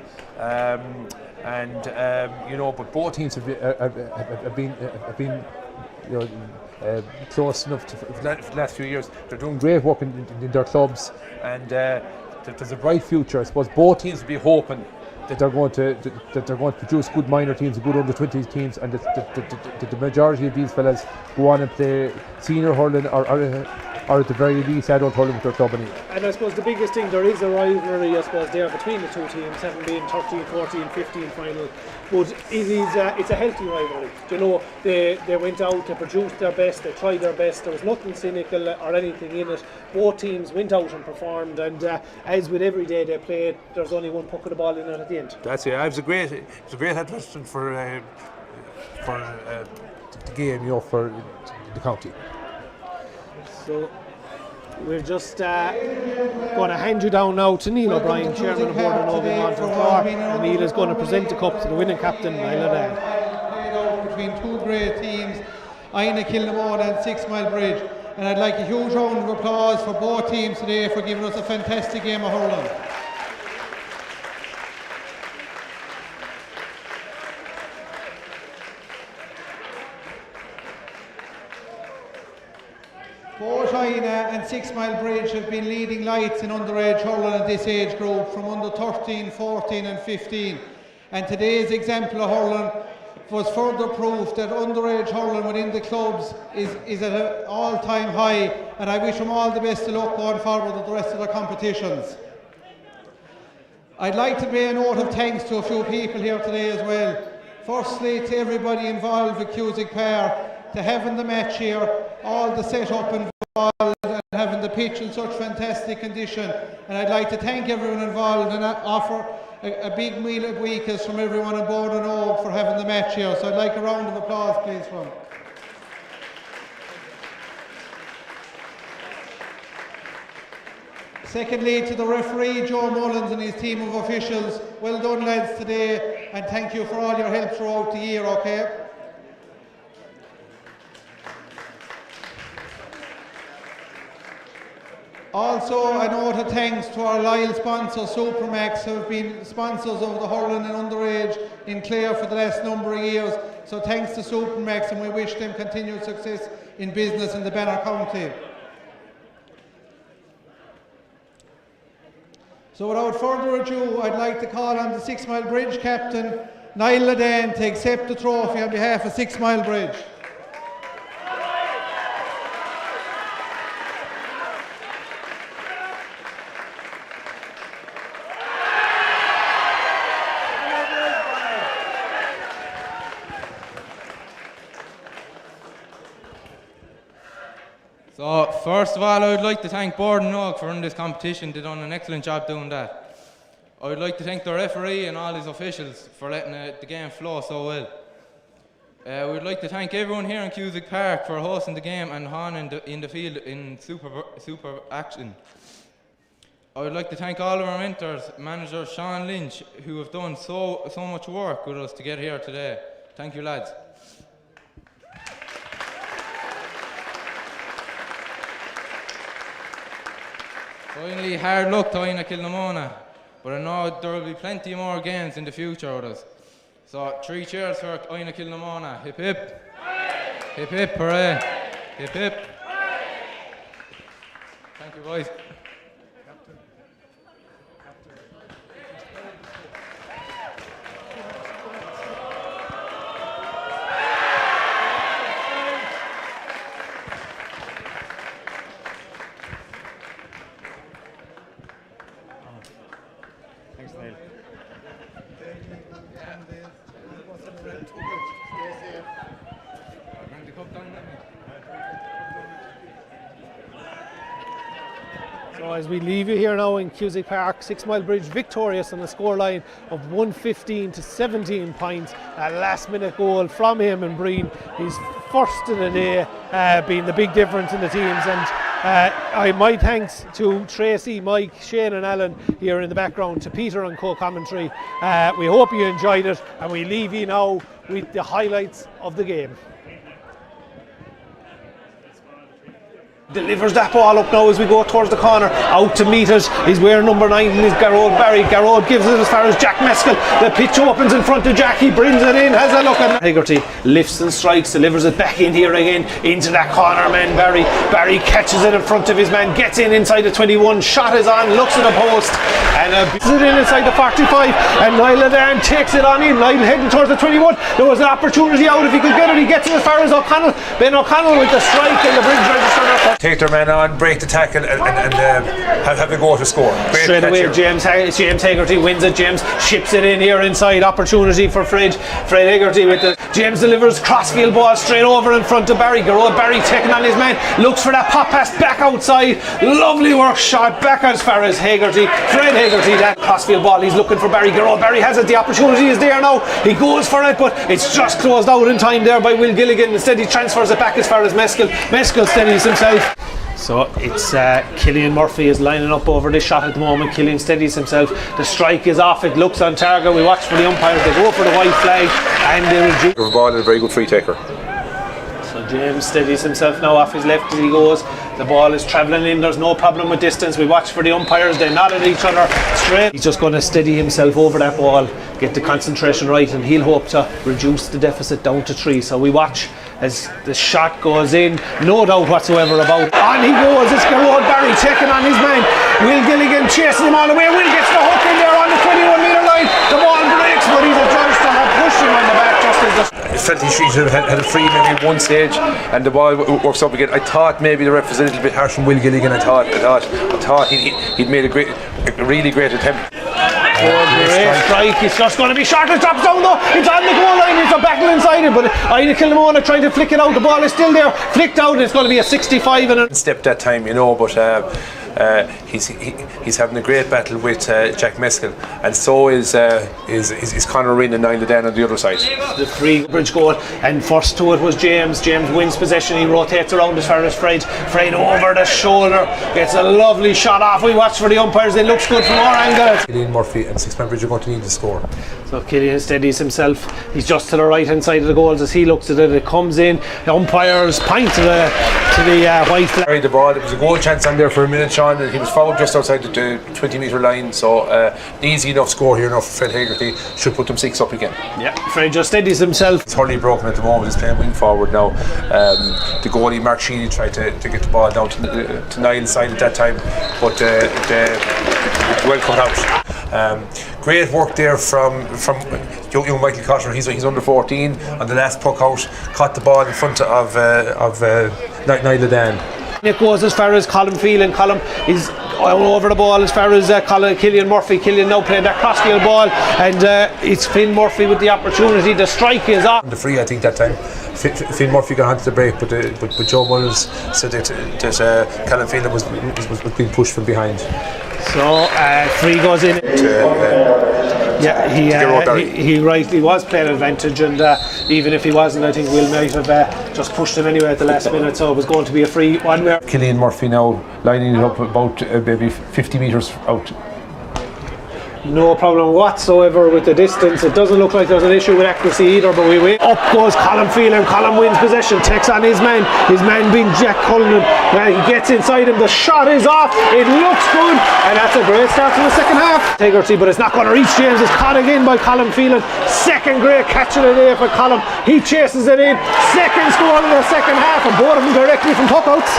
You know, but both teams have been you know, close enough for the last few years. They're doing great work in their clubs, and there's a bright future. I suppose both teams will be hoping that they're going to produce good minor teams, good under 20s teams, and that the majority of these fellas go on and play senior hurling or at the very least adult hurling with their club. And I suppose the biggest thing, there is a rivalry, I suppose, there between the two teams, having been 13, 14, 15 final, but it's a healthy rivalry. You know, they went out, they produced their best, they tried their best, there was nothing cynical or anything in it. Both teams went out and performed, and as with every day they played, there's only one puck of the ball in it at the end. That's it. It was a great advertisement for the game, you know, for the county. So we're just going to hand you down now to Neil O'Brien, chairman of Board of Noble Clare, and Neil is going to present the cup to the winning captain, Niall Dan. Between two great teams, Inagh Kilnamona and Sixmilebridge, and I'd like a huge round of applause for both teams today for giving us a fantastic game of hurling. Both Inagh and Sixmilebridge have been leading lights in underage hurling at this age group from under 13, 14 and 15. And today's example of hurling was further proof that underage hurling within the clubs is at an all-time high, and I wish them all the best of luck going forward with the rest of the competitions. I'd like to pay a note of thanks to a few people here today as well. Firstly, to everybody involved with Cusack to having the match here, all the set-up involved and having the pitch in such fantastic condition. And I'd like to thank everyone involved and offer a big meal of weekends from everyone on board and all for having the match here. So I'd like a round of applause, please, from. Secondly, to the referee, Joe Mullins, and his team of officials. Well done, lads, today, and thank you for all your help throughout the year, okay? Also, a note of thanks to our loyal sponsor, Supermax, who have been sponsors of the hurling and underage in Clare for the last number of years. So thanks to Supermax, and we wish them continued success in business in the Banner County. So without further ado, I'd like to call on the Sixmilebridge captain, Niall Dan, to accept the trophy on behalf of Sixmilebridge. So, first of all, I would like to thank Board and Oak for running this competition. They've done an excellent job doing that. I would like to thank the referee and all his officials for letting the game flow so well. We would like to thank everyone here in Cusack Park for hosting the game and Han in the field in super action. I would like to thank all of our mentors, manager Sean Lynch, who have done so much work with us to get here today. Thank you, lads. Finally, hard luck to Inagh Kilnamona, but I know there will be plenty more games in the future with us. So, 3 cheers for Inagh Kilnamona. Hip hip. Hip hip, hooray. Hip hip. Thank you, boys. So as we leave you here now in Cusack Park, Sixmilebridge victorious on a scoreline of 115 to 17 points. A last minute goal from Eamon Breen, his first of the day, being the big difference in the teams. And my thanks to Tracy, Mike, Shane and Alan here in the background, to Peter and co-commentary. We hope you enjoyed it, and we leave you now with the highlights of the game. Delivers that ball up now as we go towards the corner. Out to meet it. He's wearing number 9 and is Garrod Barry. Garrod gives it as far as Jack Meskel. The pitch opens in front of Jack. He brings it in. Has a look at Hegarty. Lifts and strikes. Delivers it back in here again. Into that corner man Barry. Barry catches it in front of his man. Gets in inside the 21. Shot is on. Looks at the post. And beats it in inside the 45. And Niall there and takes it on in. Niall heading towards the 21. There was an opportunity out if he could get it. He gets it as far as O'Connell. Ben O'Connell with the strike and the bridge register. Take their man on, break the tackle, and have a go to score. Great straight away, here. James Hegarty wins it. James ships it in here inside. Opportunity for Fred Hegarty with the James delivers crossfield ball straight over in front of Barry. Garrod Barry taking on his man, looks for that pop pass back outside. Lovely work shot back as far as Hegarty. Fred Hegarty, that crossfield ball. He's looking for Barry. Garrod Barry has it. The opportunity is there now. He goes for it, but it's just closed out in time there by Will Gilligan. Instead, he transfers it back as far as Meskel. Meskel steadies himself. So it's Killian Murphy is lining up over this shot at the moment. Killian steadies himself. The strike is off. It looks on target. We watch for the umpires. They go for the white flag and they reduce. The ball is a very good free taker. So James steadies himself now off his left as he goes. The ball is travelling in. There's no problem with distance. We watch for the umpires. They nod at each other straight. He's just going to steady himself over that ball, get the concentration right, and he'll hope to reduce the deficit down to 3. So we watch as the shot goes in, no doubt whatsoever about it. On he goes. It's Garrod Barry taking on his man. Will Gilligan chasing him all the way. Will gets the hook in there on the 21-metre line. The ball breaks, but he's adjudged to have pushed him on the back just as the I felt he should have had a free maybe at one stage, and the ball works up again. I thought maybe the ref was a little bit harsh on Will Gilligan. I thought he'd made a really great attempt. Great strike. It's just going to be shot. It drops down though. It's on the goal line. It's a battle inside it, but Inagh Kilnamona trying to flick it out. The ball is still there. Flicked out. It's going to be a 65 and a step that time, but he's having a great battle with Jack Meskel, and so is Conor Rinn and Niall Dan on the other side. The free bridge goal, and first to it was James. James wins possession. He rotates around as far as Fred. Fred over the shoulder gets a lovely shot off. We watch for the umpires. It looks good from our angle. Killian Murphy and Sixmilebridge are going to need to score. So Killian steadies himself. He's just to the right hand side of the goals as he looks at it. It comes in. The umpires point to the white flag. The ball. There was a goal chance on there for a minute, Sean, and he was fouled just outside the 20-metre line. So easy enough score here now for Fred Hegarty. Should put them 6 up again. Yeah, Fred just steadies himself. It's hardly broken at the moment. He's playing wing forward now. The goalie Mark Sheedy tried to get the ball down to Niall's side at that time, but well cut out. Great work there from young Michael Cotter. He's under 14 on the last puck out. Caught the ball in front of Niall Dan. It goes as far as Colm Phelan. Colm is all over the ball as far as Killian Murphy. Killian now playing that crossfield ball, and it's Finn Murphy with the opportunity. The strike is off. The free, I think, that time. Finn Murphy got onto the break, but Joe Mullins said that Callum Phelan was being pushed from behind. So free goes in. He rightly was playing advantage, and even if he wasn't, I think Will might have just pushed him anyway at the last minute, so it was going to be a free one where Killian Murphy now lining it up about maybe 50 metres out. no problem whatsoever with the distance. It doesn't look like there's an issue with accuracy either, but we win. Up goes Colin Phelan. Colin wins possession, takes on his man being Jack Cullinan. He gets inside him, the shot is off, it looks good, and that's a great start to the second half. Integrity, but it's not going to reach James. It's caught again by Colin Phelan. Second great catch of the day for Colin. He chases it in. Second score in the second half, and both of them directly from puckouts.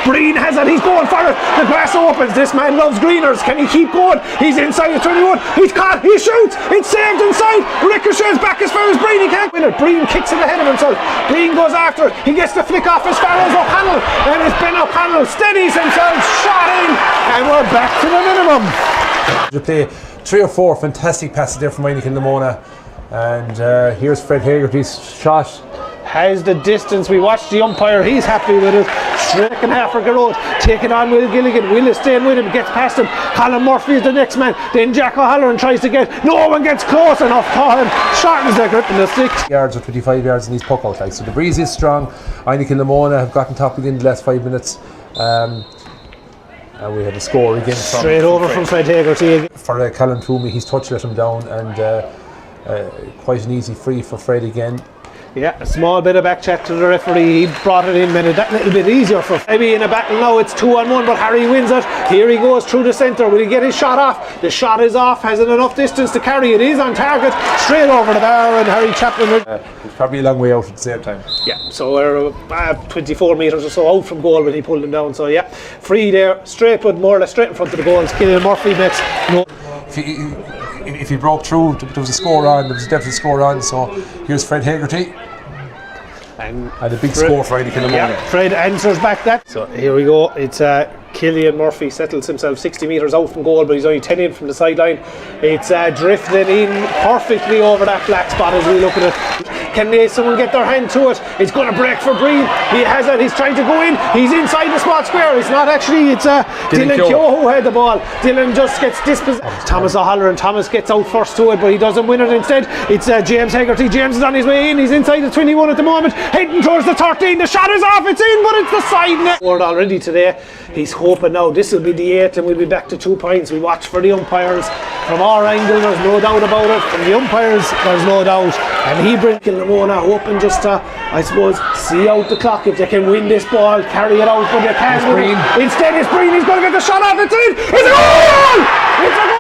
Breen has it, he's going for it. The glass opens. This man loves greeners. Can he keep going? He's inside the 21. He's caught. He shoots. It's saved inside. Ricochets back as far as Breen. He can't win it. Breen kicks it ahead of himself. Breen goes after it. He gets the flick off as far as O'Connell. And it's Ben O'Connell steadies himself. Shot in. And we're back to the minimum. To play 3 or 4 fantastic passes there from Inagh Kilnamona. And here's Fred Hagerty's shot. Has the distance. We watched the umpire. He's happy with it. Second half for Garrod. Taking on Will Gilligan. Will is staying with him. Gets past him. Colin Murphy is the next man. Then Jack O'Halloran tries to get. No one gets close enough for him. Shortens their grip in the stick. Yards or 25 yards in these puck out. So the breeze is strong. Inagh Kilnamona have gotten top within the last 5 minutes. And we had a score again. Straight over from Fred Hagerty. For Callum Toomey, he's touched let him down, and quite an easy free for Fred again. Yeah, a small bit of back chat to the referee. He brought it in, made it that little bit easier for maybe in a battle now. It's 2-on-1, but Harry wins it. Here he goes through the centre. Will he get his shot off? The shot is off. Has it enough distance to carry? It is on target. Straight over the bar, and Harry Chaplin. He's probably a long way out at the same time. Yeah, so we're 24 metres or so out from goal when he pulled him down. So yeah, free there, straight, but more or less straight in front of the goals. Killian Murphy makes no. If he broke through, there was a score on. There was definitely a score on. So here's Fred Hagerty. And a big score for Inagh Kilnamona. Yeah, Fred answers back that. So here we go. It's Killian Murphy settles himself 60 metres out from goal, but he's only 10 in from the sideline. It's drifted in perfectly over that black spot as we look at it. Can someone get their hand to it? It's going to break for Breen. He has it. He's trying to go in. He's inside the spot square. It's not actually. It's Dylan Keogh who had the ball. Dylan just gets dispossessed. Thomas O'Halloran. Thomas gets out first to it, but he doesn't win it instead. It's James Hagerty. James is on his way in. He's inside the 21 at the moment. Heading towards the 13. The shot is off. It's in, but it's the side net. Scored already today. He's hoping now this will be the 8th and we'll be back to 2 points. We watch for the umpires. From our angle, there's no doubt about it. From the umpires, there's no doubt. And he brings Kilnamona hoping just to, I suppose, see out the clock if they can win this ball, carry it out, but they can't win it. Instead, it's Breen. He's going to get the shot off. It's in. It's a goal! It's a goal!